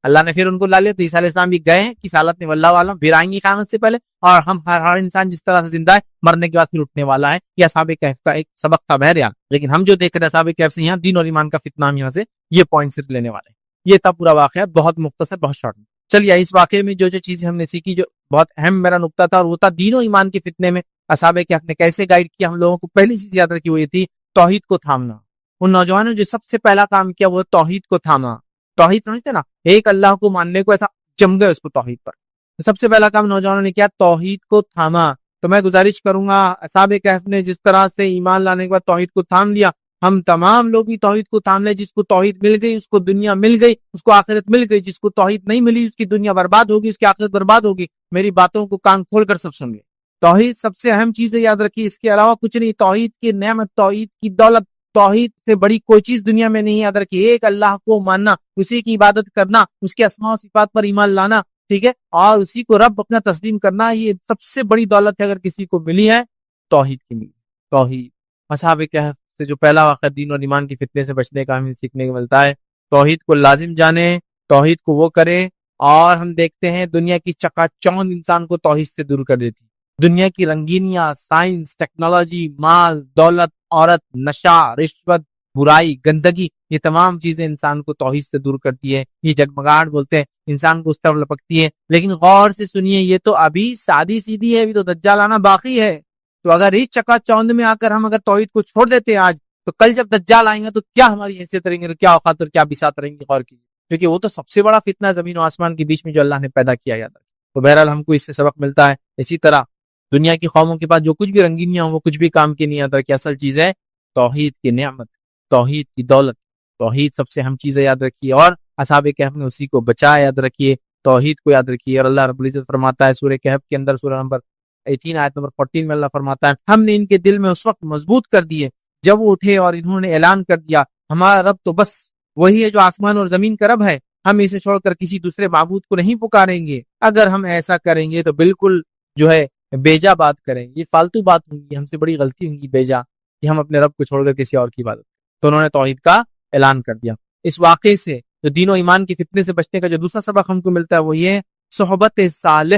Speaker 1: اللہ نے پھر ان کو لا لیا. تو عیسیٰ علیہ السلام بھی گئے ہیں کس حالت میں, واللہ عالم, پھر آئیں گی قیامت سے پہلے. اور ہم ہر انسان جس طرح سے زندہ ہے مرنے کے بعد پھر اٹھنے والا ہے. یہ اصحاب کہف کا ایک سبق تھا بہرحال. لیکن ہم جو دیکھ رہے ہیں اصحاب کہف سے یہاں دین اور ایمان کا فتنہ, ہم یہاں سے یہ پوائنٹ صرف لینے والے ہیں. یہ تھا پورا واقعہ, بہت مختصر, بہت شارٹ. چلیے اس واقعے میں جو چیزیں ہم نے سیکھی, جو بہت اہم میرا نقطہ تھا, اور وہ تھا دین و ایمان کے فتنے میں اصحاب کہف نے کیسے گائیڈ کیا ہم لوگوں کو. پہلی چیز یاد رکھی وہ یہ تھی توحید کو تھامنا. ان نوجوانوں نے جو سب سے پہلا کام کیا وہ توحید کو تھاما. توحید سمجھتے نا, ایک اللہ کو ماننے کو, ایسا جم گئے اس کو توحید پر. سب سے پہلا کام نوجوانوں نے کیا, توحید کو تھاما. تو میں گزارش کروں گا اصحاب کہف نے جس طرح سے ایمان لانے کے بعد توحید کو تھام لیا, ہم تمام لوگ بھی توحید کو تھام لیں. جس کو توحید مل گئی اس کو دنیا مل گئی, اس کو آخرت مل گئی. جس کو توحید نہیں ملی اس کی دنیا برباد ہوگی, اس کی آخرت برباد ہوگی. میری باتوں کو کان کھول کر سب سن لیں. توحید سب سے اہم چیز ہے, یاد رکھیے, اس کے علاوہ کچھ نہیں. توحید کی نعمت, توحید کی دولت, توحید سے بڑی کوئی چیز دنیا میں نہیں. یاد رکھیے, ایک اللہ کو ماننا, اسی کی عبادت کرنا, اس کے اسماء و صفات پر ایمان لانا, ٹھیک ہے, اور اسی کو رب اپنا تسلیم کرنا, یہ سب سے بڑی دولت ہے اگر کسی کو ملی ہے, توحید کی ملی. توحید. اصحاب کہف سے جو پہلا واقعہ دین اور ایمان کے فتنے سے بچنے کا ہمیں سیکھنے کو ملتا ہے, توحید کو لازم جانے, توحید کو وہ کرے. اور ہم دیکھتے ہیں دنیا کی چکا چوند انسان کو توحید سے دور کر دیتی. دنیا کی رنگینیاں, سائنس, ٹیکنالوجی, مال, دولت, عورت, نشہ, رشوت, برائی, گندگی, یہ تمام چیزیں انسان کو توحید سے دور کرتی ہے. یہ جگمگاہٹ بولتے ہیں, انسان کو اس طرف لپکتی ہے. لیکن غور سے سنیے, یہ تو ابھی سادی سیدھی ہے, ابھی تو دجال آنا باقی ہے. تو اگر اس چکا چوند میں آ کر ہم اگر توحید کو چھوڑ دیتے ہیں آج, تو کل جب دجال آئیں گے تو کیا ہماری حیثیت رہیں گے, کیا اوقات اور کیا بساط رہیں گی. غور کیجیے, کیونکہ وہ تو سب سے بڑا فتنہ ہے زمین و آسمان کے بیچ میں جو اللہ نے پیدا کیا جاتا ہے. تو بہرحال ہم کو اس سے سبق ملتا ہے. اسی طرح دنیا کی قوموں کے پاس جو کچھ بھی رنگینیاں ہوں وہ کچھ بھی کام کی نہیں آتا, کہ اصل چیز ہے توحید کی نعمت, توحید کی دولت. توحید سب سے اہم چیز ہے, یاد رکھیے. اور اصحاب کہف نے اسی کو بچایا, یاد رکھیے, توحید کو یاد رکھیے. اور اللہ رب العزت فرماتا ہے سورہ کہف کے اندر, سورہ نمبر 18 آیت نمبر 14 میں اللہ فرماتا ہے, ہم نے ان کے دل میں اس وقت مضبوط کر دیے جب وہ اٹھے اور انہوں نے اعلان کر دیا, ہمارا رب تو بس وہی ہے جو آسمان اور زمین کا رب ہے, ہم اسے چھوڑ کر کسی دوسرے معبود کو نہیں پکاریں گے. اگر ہم ایسا کریں گے تو بالکل جو ہے بیجا بات کریں, یہ فالتو بات ہوں گی, ہم سے بڑی غلطی ہوں گی بیجا, کہ ہم اپنے رب کو چھوڑ کر کسی اور کی عبادت. تو انہوں نے توحید کا اعلان کر دیا. اس واقعے سے جو دین و ایمان کے فتنے سے بچنے کا جو دوسرا سبق ہم کو ملتا ہے وہ یہ صحبت صالح.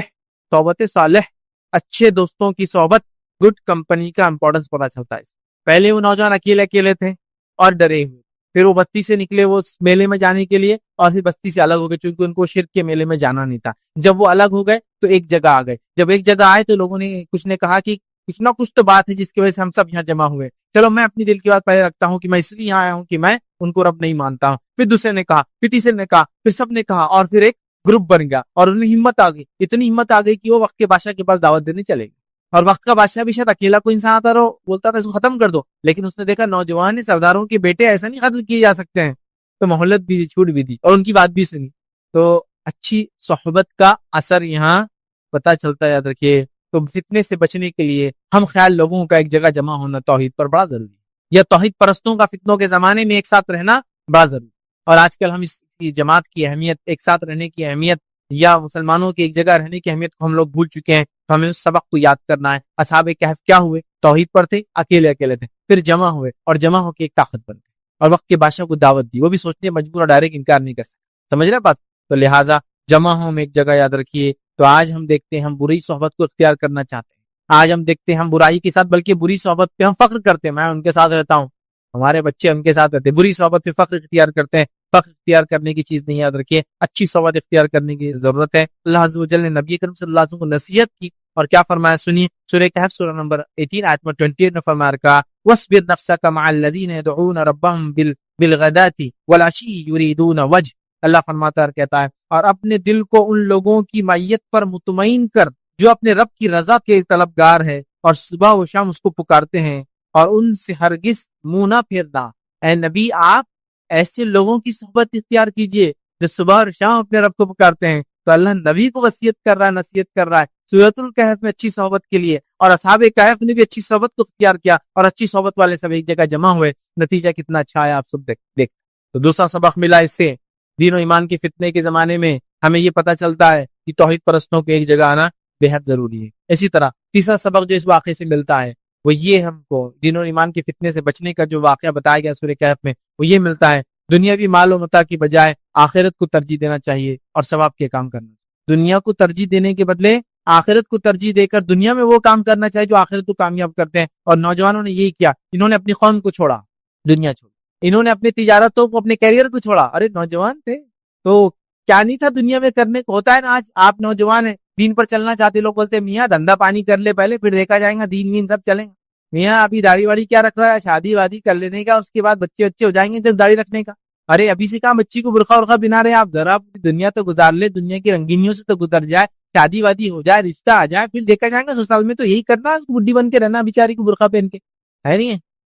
Speaker 1: صحبت صالح, اچھے دوستوں کی صحبت, گڈ کمپنی کا امپورٹنس پتا چلتا ہے. پہلے وہ نوجوان اکیلے اکیلے تھے اور ڈرے ہوئے, پھر وہ بستی سے نکلے وہ میلے میں جانے کے لیے, اور پھر بستی سے الگ ہو گئے چونکہ ان کو شرک کے میلے میں جانا نہیں تھا. جب وہ الگ ہو گئے تو ایک جگہ آ گئے. جب ایک جگہ آئے تو لوگوں نے کچھ نے کہا کہ کچھ نہ کچھ تو بات ہے جس کی وجہ سے ہم سب یہاں جمع ہوئے, چلو میں اپنی دل کی بات پہلے رکھتا ہوں کہ میں اس لیے یہاں آیا ہوں کہ میں ان کو رب نہیں مانتا ہوں. پھر دوسرے نے کہا, پھر تیسرے نے کہا, پھر سب نے کہا, اور پھر ایک گروپ بن گیا. اور انہیں ہمت آ گئی, اتنی ہمت آ گئی کہ وہ وقت کے بادشاہ کے پاس دعوت دینے چلے گئے. اور وقت کا بادشاہ بھی شاید اکیلا کوئی انسان آتا رہو, بولتا تھا اس کو ختم کر دو, لیکن اس نے دیکھا نوجوان سرداروں کے بیٹے ایسا نہیں ختم کیے جا سکتے ہیں, تو مہلت بھی دی, چھوٹ بھی دی, اور ان کی بات بھی سنی. تو اچھی صحبت کا اثر یہاں پتا چلتا ہے, یاد رکھیے. تو فتنے سے بچنے کے لیے ہم خیال لوگوں کا ایک جگہ جمع ہونا توحید پر بڑا ضروری ہے, یا توحید پرستوں کا فتنوں کے زمانے میں ایک ساتھ رہنا بڑا ضروری. اور آج کل ہم اس کی جماعت کی اہمیت, ایک ساتھ رہنے کی اہمیت, یا مسلمانوں کی ایک جگہ رہنے کی اہمیت کو ہم لوگ بھول چکے ہیں. تو ہمیں اس سبق کو یاد کرنا ہے. اصحاب کہف کیا ہوئے, توحید پر تھے, اکیلے اکیلے تھے, پھر جمع ہوئے, اور جمع ہو کے ایک طاقت بن گئے, اور وقت کے بادشاہ کو دعوت دی. وہ بھی سوچنے مجبور اور ڈائریکٹ انکار نہیں کر سکتے, سمجھ رہے بات. تو لہٰذا جمع ہوں ایک جگہ, یاد رکھیے. تو آج ہم دیکھتے ہیں ہم بری صحبت کو اختیار کرنا چاہتے ہیں. آج ہم دیکھتے ہیں ہم برائی کے ساتھ, بلکہ بری صحبت پہ ہم فخر کرتے ہیں, میں ان کے ساتھ رہتا ہوں, ہمارے بچے ان کے ساتھ رہتے ہیں. بری صحبت پہ فخر اختیار کرتے ہیں. فخر اختیار کرنے کی چیز نہیں, یاد رکھیے اچھی صحبت اختیار کرنے کی ضرورت ہے. اللہ عز و جل نے نبی کریم صلی اللہ علیہ وسلم کو نصیحت کی, اور کیا فرمایا سنیے. سورہ کہف سورہ نمبر 18 آیت نمبر 28 میں فرمایا رکھا, وَاصْبِرْ نَفْسَكَ مَعَ الَّذِينَ يَدْعُونَ رَبَّهُمْ بِالْغَدَاةِ وَالْعَشِيِّ يُرِيدُونَ وَجْهَهُ. اللہ فرماتا ہے, کہتا ہے, اور اپنے دل کو ان لوگوں کی معیت پر مطمئن کر جو اپنے رب کی رضا کے طلبگار ہے, اور صبح و شام اس کو پکارتے ہیں, اور ان سے ہرگز منہ نہ پھیرنا. اے نبی, آپ ایسے لوگوں کی صحبت اختیار کیجئے جو صبح اور شام اپنے رب کو پکارتے ہیں, تو اللہ نبی کو وصیت کر رہا ہے، نصیحت کر رہا ہے سورۃ الکہف میں اچھی صحبت کے لیے، اور اصحاب کہف نے بھی اچھی صحبت کو اختیار کیا اور اچھی صحبت والے سب ایک جگہ جمع ہوئے، نتیجہ کتنا اچھا آیا آپ سب دیکھ۔ تو دوسرا سبق ملا اس سے، دین و ایمان کے فتنے کے زمانے میں ہمیں یہ پتہ چلتا ہے کہ توحید پرستوں کے ایک جگہ آنا بے حد ضروری ہے۔ اسی طرح تیسرا سبق جو اس واقعے سے ملتا ہے وہ یہ، ہم کو دین و ایمان کے فتنے سے بچنے کا جو واقعہ بتایا گیا سورہ کہف میں، وہ یہ ملتا ہے دنیاوی مال و متاع کی بجائے آخرت کو ترجیح دینا چاہیے اور ثواب کے کام کرنا چاہیے۔ دنیا کو ترجیح دینے کے بدلے آخرت کو ترجیح دے کر دنیا میں وہ کام کرنا چاہیے جو آخرت کو کامیاب کرتے ہیں، اور نوجوانوں نے یہی کیا، انہوں نے اپنی قوم کو چھوڑا، دنیا چھوڑی، انہوں نے اپنی تجارتوں کو، اپنے کیریئر کو چھوڑا۔ ارے نوجوان تھے تو کیا نہیں تھا دنیا میں کرنے کو، ہوتا ہے نا آج آپ نوجوان ہیں، دین پر چلنا چاہتے، لوگ بولتے ہیں میاں دھندا پانی کر لے پہلے، پھر دیکھا جائے گا، دین وین سب چلیں گا۔ میاں ابھی داڑھی واڑی کیا رکھ رہا ہے، شادی وادی کر لینے کا، اس کے بعد بچے ہو جائیں گے جب داڑھی رکھنے کا۔ ارے ابھی سے کہاں بچی کو برقع ورقع بنا رہے آپ، ذرا دنیا تو گزار لے، دنیا کی رنگینیوں سے تو گزر جائے، شادی وادی ہو جائے، رشتہ آ جائے، پھر دیکھا جائے گا سسرال میں تو یہی کرنا، بڈھی بن کے رہنا بیچاری کو برقع پہن کے، ہے نہیں ہے؟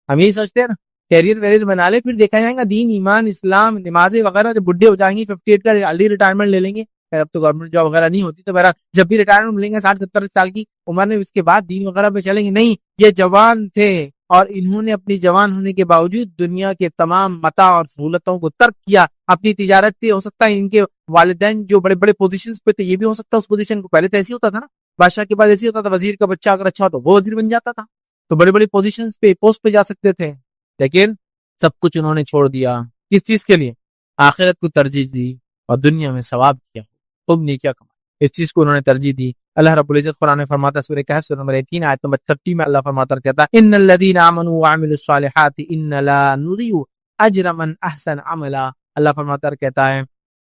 Speaker 1: ہم یہی سوچتے ہیں نا، کیریئر ویریئر بنا لے، پھر دیکھا جائے گا دین ایمان اسلام نمازیں وغیرہ، جب بڈھے ہو جائیں گے 58 کا ارلی ریٹائرمنٹ لے لیں گے، اب تو گورنمنٹ جاب وغیرہ نہیں ہوتی، تو بہرحال جب بھی ریٹائرمنٹ لیں گے 60-70 سال کی عمر میں، اس کے بعد دین وغیرہ پہ چلیں گے۔ نہیں، یہ جوان تھے اور انہوں نے اپنی جوان ہونے کے باوجود دنیا کے تمام متاع اور سہولتوں کو ترک کیا، اپنی تجارت تھی، ہو سکتا ہے ان کے والدین جو بڑے بڑے پوزیشنز پہ تھے، یہ بھی ہو سکتا ہے اس پوزیشن کو، پہلے تو ایسے ہوتا تھا نا، بادشاہ کے بعد ایسے ہوتا تھا، وزیر کا بچہ اگر اچھا ہو تو وہ وزیر بن جاتا تھا، تو بڑی بڑی پوزیشنز پہ پوسٹ پہ جا سکتے تھے، لیکن سب کچھ انہوں نے چھوڑ دیا، کس چیز کے لیے؟ آخرت کو ترجیح دی اور دنیا میں ثواب کیا، خوب نیکیاں کمائی، اس چیز کو انہوں نے ترجیح دی۔ اللہ رب العزت قرآن میں فرماتا ہے سورہ کہف سورہ نمبر 18 آیت نمبر 30 میں اللہ فرماتا کہتا ہے ان الذين آمنوا وعملوا الصالحات ان لا نضيع اجر من احسن عملا۔ اللہ فرماتا کہتا ہے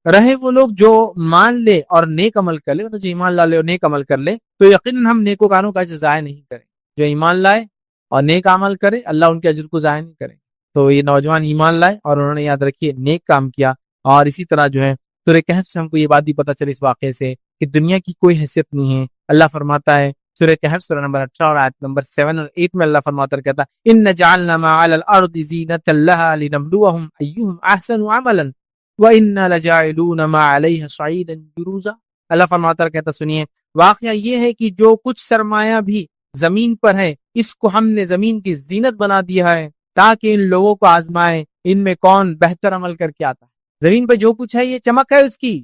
Speaker 1: رہے وہ لوگ جو مان لے اور نیک عمل کر لے، مطلب جو ایمان لا لے اور نیک عمل کر لے، تو یقیناً ہم نیکوکاروں کا اجر ضائع نہیں کریں، جو ایمان لائے اور نیک عمل کرے اللہ ان کے اجر کو ضائع نہیں کریں۔ تو یہ نوجوان ایمان لائے اور انہوں نے یاد رکھیے نیک کام کیا، اور اسی طرح جو ہے سورہ کہف سے ہم کو یہ بات بھی پتہ چلی اس واقعے سے کہ دنیا کی کوئی حیثیت نہیں ہے۔ اللہ فرماتا ہے سورہ کہف سورہ نمبر 18 اور آیت نمبر 7 اور 8 میں اللہ فرماتا کہتا ہے ان جعلنا ما علی الارض زینۃ لها لنبلوهم ایہم احسن عملا وانا لجاعلون ما علیها صعیدا جرزا۔ اللہ فرماتا کہتا سنیے، واقعہ یہ ہے کہ جو کچھ سرمایہ بھی زمین پر ہے، اس کو ہم نے زمین کی زینت بنا دیا ہے تاکہ ان لوگوں کو آزمائے ان میں کون بہتر عمل کر کے آتا ہے۔ زمین پہ جو کچھ ہے یہ چمک ہے اس کی،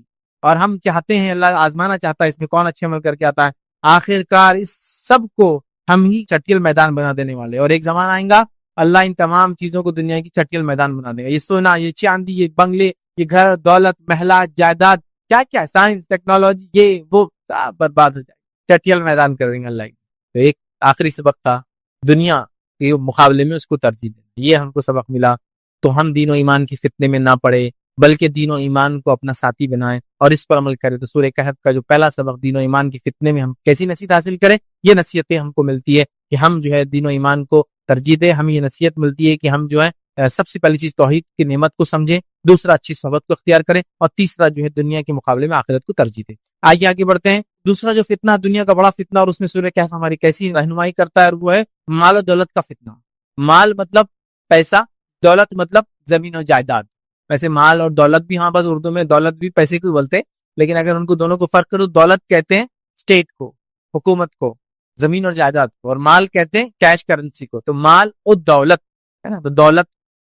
Speaker 1: اور ہم چاہتے ہیں، اللہ آزمانا چاہتا ہے اس میں کون اچھے عمل کر کے آتا ہے۔ آخر کار اس سب کو ہم ہی چٹیل میدان بنا دینے والے، اور ایک زمانہ آئیں گا اللہ ان تمام چیزوں کو دنیا کی چٹیل میدان بنا دے گا۔ یہ سونا، یہ چاندی، یہ بنگلے، یہ گھر، دولت، محلات، جائیداد، کیا کیا سائنس ٹیکنالوجی، یہ وہ سب برباد ہو جائے، چٹیل میدان کر دیں گے اللہ۔ تو ایک آخری سبق تھا دنیا کے مقابلے میں اس کو ترجیح دینا، یہ ہم کو سبق ملا۔ تو ہم دین و ایمان کی فتنے میں نہ پڑے بلکہ دین و ایمان کو اپنا ساتھی بنائیں اور اس پر عمل کریں۔ تو سورہ کہف کا جو پہلا سبق دین و ایمان کی فتنے میں ہم کیسی نصیحت حاصل کریں، یہ نصیحتیں ہم کو ملتی ہے کہ ہم جو ہے دین و ایمان کو ترجیح دیں۔ ہمیں یہ نصیحت ملتی ہے کہ ہم جو ہے سب سے پہلی چیز توحید کی نعمت کو سمجھیں، دوسرا اچھی صحبت کو اختیار کریں، اور تیسرا جو ہے دنیا کے مقابلے میں آخرت کو ترجیح دیں۔ آگے بڑھتے ہیں۔ دوسرا جو فتنہ دنیا کا بڑا فتنہ، اور اس میں سورہ کہف ہماری کیسی رہنمائی کرتا ہے، اور وہ ہے مال و دولت کا فتنہ۔ مال مطلب پیسہ، دولت مطلب زمین و جائیداد۔ ویسے مال اور دولت بھی، ہاں بس اردو میں دولت بھی پیسے کو بولتے ہیں، لیکن اگر ان کو دونوں کو فرق کرو، دولت کہتے ہیں اسٹیٹ کو، حکومت کو، زمین اور جائیداد کو، اور مال کہتے ہیں کیش کرنسی کو۔ تو مال اور دولت ہے نا، تو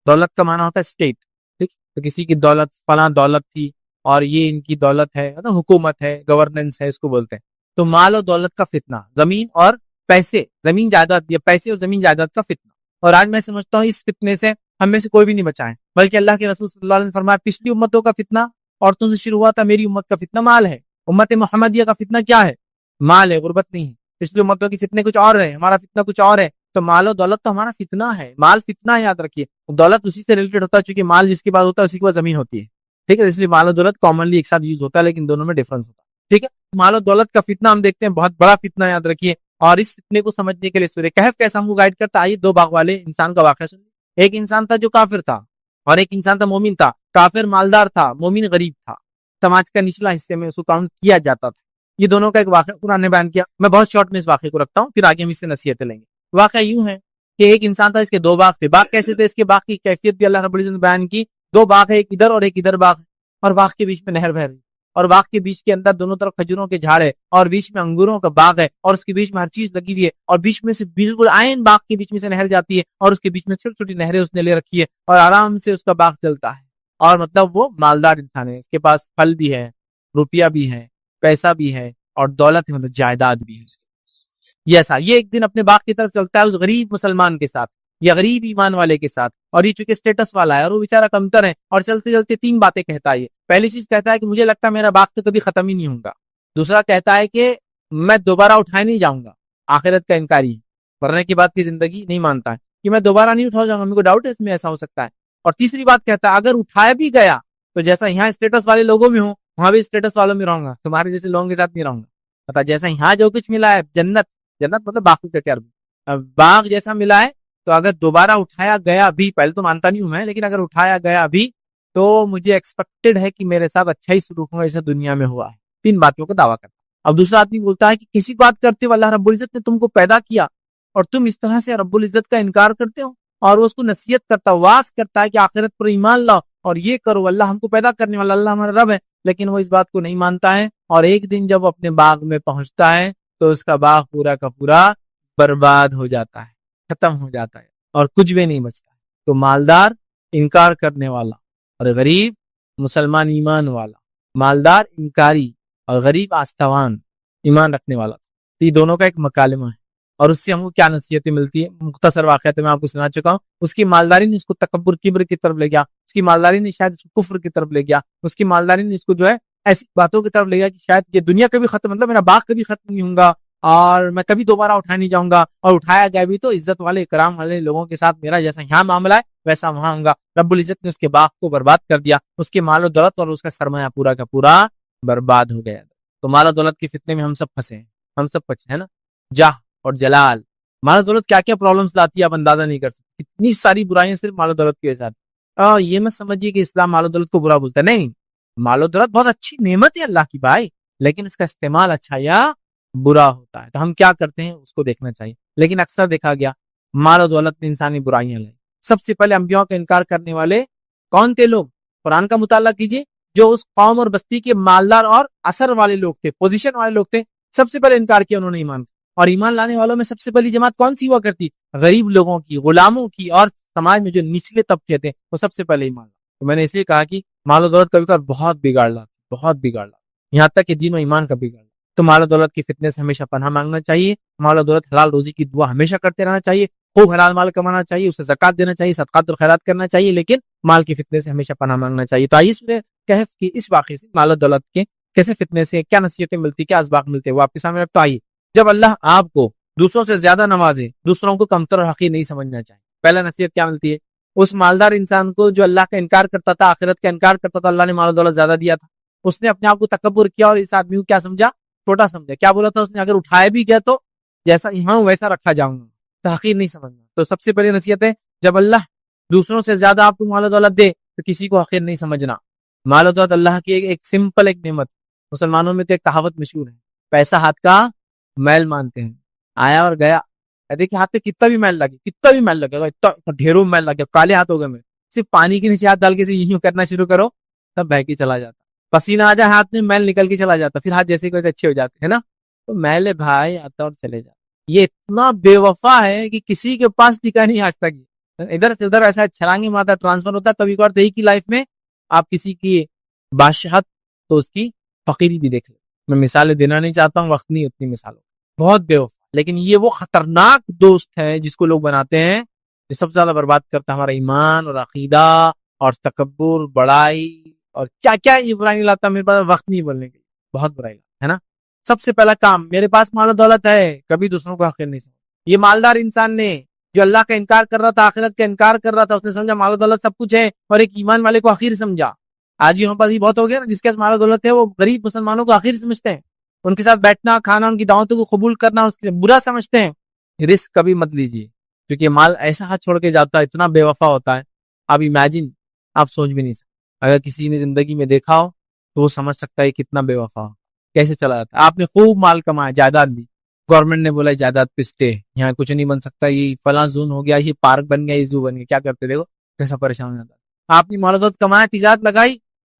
Speaker 1: دولت کا معنی ہوتا ہے اسٹیٹ، ٹھیک؟ تو کسی کی دولت فلاں دولت تھی اور یہ ان کی دولت ہے، حکومت ہے، گورننس ہے، اس کو بولتے ہیں۔ تو مال اور دولت کا فتنہ، زمین اور پیسے، زمین جائیداد، یا پیسے اور زمین جائیداد کا فتنہ۔ اور آج میں سمجھتا ہوں اس فتنے سے ہم میں سے کوئی بھی نہیں بچا ہے، بلکہ اللہ کے رسول صلی اللہ علیہ وسلم نے فرمایا پچھلی امتوں کا فتنہ عورتوں سے شروع ہوا تھا، میری امت کا فتنہ مال ہے۔ امت محمدیہ کا فتنہ کیا ہے؟ مال ہے، غربت نہیں ہے۔ پچھلی امتوں کی فتنے کچھ اور ہے، ہمارا فتنہ کچھ اور ہے۔ تو مال و دولت تو ہمارا فتنہ ہے، مال فتنہ ہے، یاد رکھیے۔ دولت اسی سے ریلیٹڈ ہوتا ہے، چونکہ مال جس کے پاس ہوتا ہے اسی کے پاس زمین ہوتی ہے، ٹھیک ہے؟ اس لیے مال و دولت کامنلی ایک ساتھ یوز ہوتا ہے، لیکن دونوں میں ڈفرنس ہوتا ہے، ٹھیک ہے؟ مال و دولت کا فتنہ ہم دیکھتے ہیں، بہت بڑا فتنہ، یاد رکھیے۔ اور اس فتنے کو سمجھنے کے لیے سورہ کہف کیسا ہم کو گائیڈ کرتا ہے؟ آئیے دو باغ والے انسان کا واقعہ سنیے۔ ایک انسان تھا جو کافر تھا، اور ایک انسان تھا مومن تھا۔ کافر مالدار تھا، مومن غریب تھا، سماج کا نچلا حصے میں اس کو کاؤنٹ کیا جاتا تھا۔ یہ دونوں کا ایک واقعہ قرآن نے بیان کیا، میں بہت شارٹ میں اس واقعے کو رکھتا ہوں، پھر آگے ہم اس سے نصیحتیں لیں گے۔ واقعہ یوں ہے کہ ایک انسان تھا، اس کے دو باغ تھے۔ باغ کیسے تھے؟ اس کے باغ کی کیفیت بھی اللہ رب العزت نے بیان کی۔ دو باغ ہے، ایک ادھر اور ایک ادھر باغ ہے، اور باغ کے بیچ میں نہر بہ رہی، اور باغ کے بیچ کے اندر دونوں طرف کھجوروں کے جھاڑ ہے اور بیچ میں انگوروں کا باغ ہے اور اس کے بیچ میں ہر چیز لگی ہوئی ہے اور بیچ میں سے بالکل عین باغ کے بیچ میں سے نہر جاتی ہے اور اس کے بیچ میں چھوٹی چھوٹی نہریں اس نے لے رکھی ہے اور آرام سے اس کا باغ چلتا ہے، اور مطلب وہ مالدار انسان ہے، اس کے پاس پھل بھی ہے، روپیہ بھی ہے، پیسہ بھی ہے اور دولت ہے، مطلب جائیداد بھی ہے اس کے پاس۔ یہ ایک دن اپنے باغ کی طرف چلتا ہے اس غریب مسلمان کے ساتھ یا غریب ایمان والے کے ساتھ، اور یہ چونکہ اسٹیٹس والا ہے اور وہ بیچارہ کمتر ہے، اور چلتے چلتے 3 باتیں کہتا ہے۔ پہلی چیز کہتا ہے کہ مجھے لگتا ہے میرا باغ تو کبھی ختم ہی نہیں ہوگا۔ دوسرا کہتا ہے کہ میں دوبارہ اٹھائے نہیں جاؤں گا، آخرت کا انکاری ہے، مرنے کے بعد کی زندگی نہیں مانتا ہے کہ میں دوبارہ نہیں اٹھاؤ جاؤں گا، میرے کو ڈاؤٹ ہے اس میں ایسا ہو سکتا ہے۔ اور تیسری بات کہتا ہے اگر اٹھایا بھی گیا تو جیسا یہاں اسٹیٹس والے لوگوں میں ہوں وہاں بھی اسٹیٹس والوں میں رہوں گا، تمہارے جیسے لوگوں کے ساتھ نہیں رہوں گا۔ پتا جیسا یہاں جو کچھ ملا ہے جنت مطلب باغ کا کیا باغ جیسا ملا ہے، تو اگر دوبارہ اٹھایا گیا بھی، پہلے تو مانتا نہیں ہوں میں، لیکن اگر اٹھایا گیا بھی تو مجھے ایکسپیکٹڈ ہے کہ میرے ساتھ اچھا ہی سلوک ہوگا جیسا دنیا میں ہوا ہے۔ 3 باتوں کا دعویٰ کرتا۔ اب دوسرا آدمی بولتا ہے کہ کسی بات کرتے ہو، اللہ رب العزت نے تم کو پیدا کیا اور تم اس طرح سے رب العزت کا انکار کرتے ہو، اور وہ اس کو نصیحت کرتا، واز کرتا ہے کہ آخرت پر ایمان لاؤ اور یہ کرو، اللہ ہم کو پیدا کرنے والا، اللہ ہمارا رب ہے، لیکن وہ اس بات کو نہیں مانتا ہے، اور ایک دن جب اپنے باغ میں پہنچتا ہے تو اس کا باغ پورا کا پورا برباد ہو جاتا ہے، ختم ہو جاتا ہے اور کچھ بھی نہیں بچتا ہے۔ تو مالدار انکار کرنے والا اور غریب مسلمان ایمان والا، مالدار انکاری اور غریب آستوان ایمان رکھنے والا، تو یہ دونوں کا ایک مکالمہ ہے، اور اس سے ہم کو کیا نصیحتیں ملتی ہے؟ مختصر واقعات میں آپ کو سنا چکا ہوں۔ اس کی مالداری نے اس کو تکبر کبر کی طرف لے گیا، اس کی مالداری نے شاید اس کو کفر کی طرف لے گیا، اس کی مالداری نے اس کو جو ہے ایسی باتوں کی طرف لے گیا کہ شاید یہ دنیا کبھی ختم، مطلب میرا باغ کبھی ختم نہیں ہوگا اور میں کبھی دوبارہ اٹھا نہیں جاؤں گا، اور اٹھایا گیا بھی تو عزت والے اکرام والے لوگوں کے ساتھ میرا جیسا یہاں معاملہ ہے ویسا وہاں ہوگا۔ رب العزت نے اس کے باغ کو برباد کر دیا، اس کے مال و دولت اور اس کا سرمایہ پورا کا پورا برباد ہو گیا۔ تو مال و دولت کے فتنے میں ہم سب پھنسے ہیں، ہم سب پھنسے ہیں نا۔ جاہ اور جلال، مال و دولت کیا کیا پرابلمز لاتی ہے آپ اندازہ نہیں کر سکتے، اتنی ساری برائیاں صرف مال و دولت کی وجہ سے۔ یہ مت سمجھیے کہ اسلام مال و دولت کو برا بولتا ہے، نہیں، مال و دولت بہت اچھی نعمت ہے اللہ کی بھائی، لیکن اس کا استعمال اچھا یا برا ہوتا ہے، تو ہم کیا کرتے ہیں اس کو دیکھنا چاہیے۔ لیکن اکثر دیکھا گیا مال و دولت نے انسانی برائیاں لائی۔ سب سے پہلے انبیاء کا انکار کرنے والے کون تھے لوگ؟ قرآن کا مطالعہ کیجیے، جو اس قوم اور بستی کے مالدار اور اثر والے لوگ تھے، پوزیشن والے لوگ تھے، سب سے پہلے انکار کیا انہوں نے ایمان کا۔ اور ایمان لانے والوں میں سب سے پہلی جماعت کون سی ہوا کرتی؟ غریب لوگوں کی، غلاموں کی، اور سماج میں جو نچلے طبقے تھے وہ سب سے پہلے ایمان لاتے۔ تو میں نے اس لیے کہا کہ مال و دولت کبھی کبھار بہت بگاڑ لاتی، بہت بگاڑ لاتی، یہاں تک کہ دین و ایمان کا بگاڑ۔ تو مال و دولت کی فتنے سے ہمیشہ پناہ مانگنا چاہیے، مال و دولت حلال روزی کی دعا ہمیشہ کرتے رہنا چاہیے، خوب حلال مال کمانا چاہیے، اسے زکوٰۃ دینا چاہیے، صدقات اور خیرات کرنا چاہیے، لیکن مال کی فتنے سے ہمیشہ پناہ مانگنا چاہیے۔ تو آئیے سورہ کہف کی اس واقعے سے مال و دولت کے کیسے فتنے سے کیا نصیحتیں ملتی، کیا اسباق ملتے ہیں وہ آپ کے سامنے رکھتا۔ آئیے، جب اللہ آپ کو دوسروں سے زیادہ نوازے، دوسروں کو کمتر اور حقیر نہیں سمجھنا چاہیے۔ پہلا نصیحت کیا ملتی ہے؟ اس مالدار انسان کو جو اللہ کا انکار کرتا تھا، آخرت کا انکار کرتا تھا، اللہ نے مال و دولت زیادہ دیا تھا، اس نے اپنے آپ کو تکبر کیا اور اس آدمی کو کیا سمجھا؟ چھوٹا سمجھا۔ کیا بولا تھا اس نے؟ اگر اٹھایا بھی گیا تو جیسا یہاں ویسا رکھا جاؤں گا، تحقیر نہیں سمجھنا۔ تو سب سے پہلی نصیحت ہے، جب اللہ دوسروں سے زیادہ آپ کو مال و دولت دے تو کسی کو حقیر نہیں سمجھنا۔ مال و دولت اللہ کی ایک سمپل ایک نعمت۔ مسلمانوں میں تو ایک کہاوت مشہور ہے، پیسہ ہاتھ کا میل مانتے ہیں، آیا اور گیا۔ دیکھیے ہاتھ پہ کتنا بھی میل لگے، کتنا بھی میل لگے گا، اتنا ڈھیروں میل لگے، کالے ہاتھ ہو گئے میرے، صرف پانی کے نیچے ہاتھ ڈال کے یوں کرنا شروع کرو، تب بہ کے چلا جاتا، پسینہ آ جائے ہاتھ میں، میل نکل کے چلا جاتا، پھر ہاتھ جیسے کوئی اچھے ہو جاتے ہیں نا۔ تو میل بھائی آتا اور چلے جاتا۔ یہ اتنا بے وفا ہے کہ کسی کے پاس ٹکا نہیں آج تک، ادھر سے ادھر ایسا چھلانگے مارتا ٹرانسفر ہوتا۔ کبھی کبھار دیکھی کی لائف میں آپ کسی کی بادشاہت تو اس کی فقیری بھی دیکھ لیں۔ میں مثالیں دینا نہیں چاہتا ہوں، وقت نہیں اتنی مثالوں، بہت بے وفا، لیکن یہ وہ خطرناک دوست ہے جس کو لوگ بناتے ہیں، جو سب سے زیادہ برباد کرتا ہے ہمارا ایمان اور عقیدہ اور تکبر، بڑائی اور کیا کیا یہ برائی لاتا۔ میرے پاس وقت نہیں بولنے کے لیے، بہت برائی لاتا ہے نا۔ سب سے پہلا کام، میرے پاس مال و دولت ہے، کبھی دوسروں کو حقیر نہیں سمجھا۔ یہ مالدار انسان نے جو اللہ کا انکار کر رہا تھا، آخرت کا انکار کر رہا تھا، اس نے سمجھا مال و دولت سب کچھ ہے، اور ایک ایمان والے کو حقیر سمجھا۔ آج یہاں پر یہ بہت ہو گیا نا، جس کے پاس مال و دولت ہے وہ غریب مسلمانوں کو حقیر سمجھتے ہیں، ان کے ساتھ بیٹھنا کھانا، ان کی دعوتوں کو قبول کرنا اس کے برا سمجھتے ہیں۔ رسک کبھی مت لیجیے، کیونکہ مال ایسا ہاتھ چھوڑ کے جاتا ہے، اتنا بے وفا ہوتا ہے، آپ امیجن، آپ سوچ بھی نہیں سکتے۔ اگر کسی نے زندگی میں دیکھا ہو تو وہ سمجھ سکتا ہے کتنا بے وفا ہو، کیسے چلا جاتا ہے۔ آپ نے خوب مال کمایا، جائیداد بھی، گورنمنٹ نے بولا جائیداد پہ اسٹے، یہاں کچھ نہیں بن سکتا، یہ فلاں زون ہو گیا، یہ پارک بن گیا، یہ زو بن گیا، کیا کرتے دیکھو کیسا پریشان ہو جاتا ہے۔ آپ نے مال و دولت کمایا، تجارت لگائی،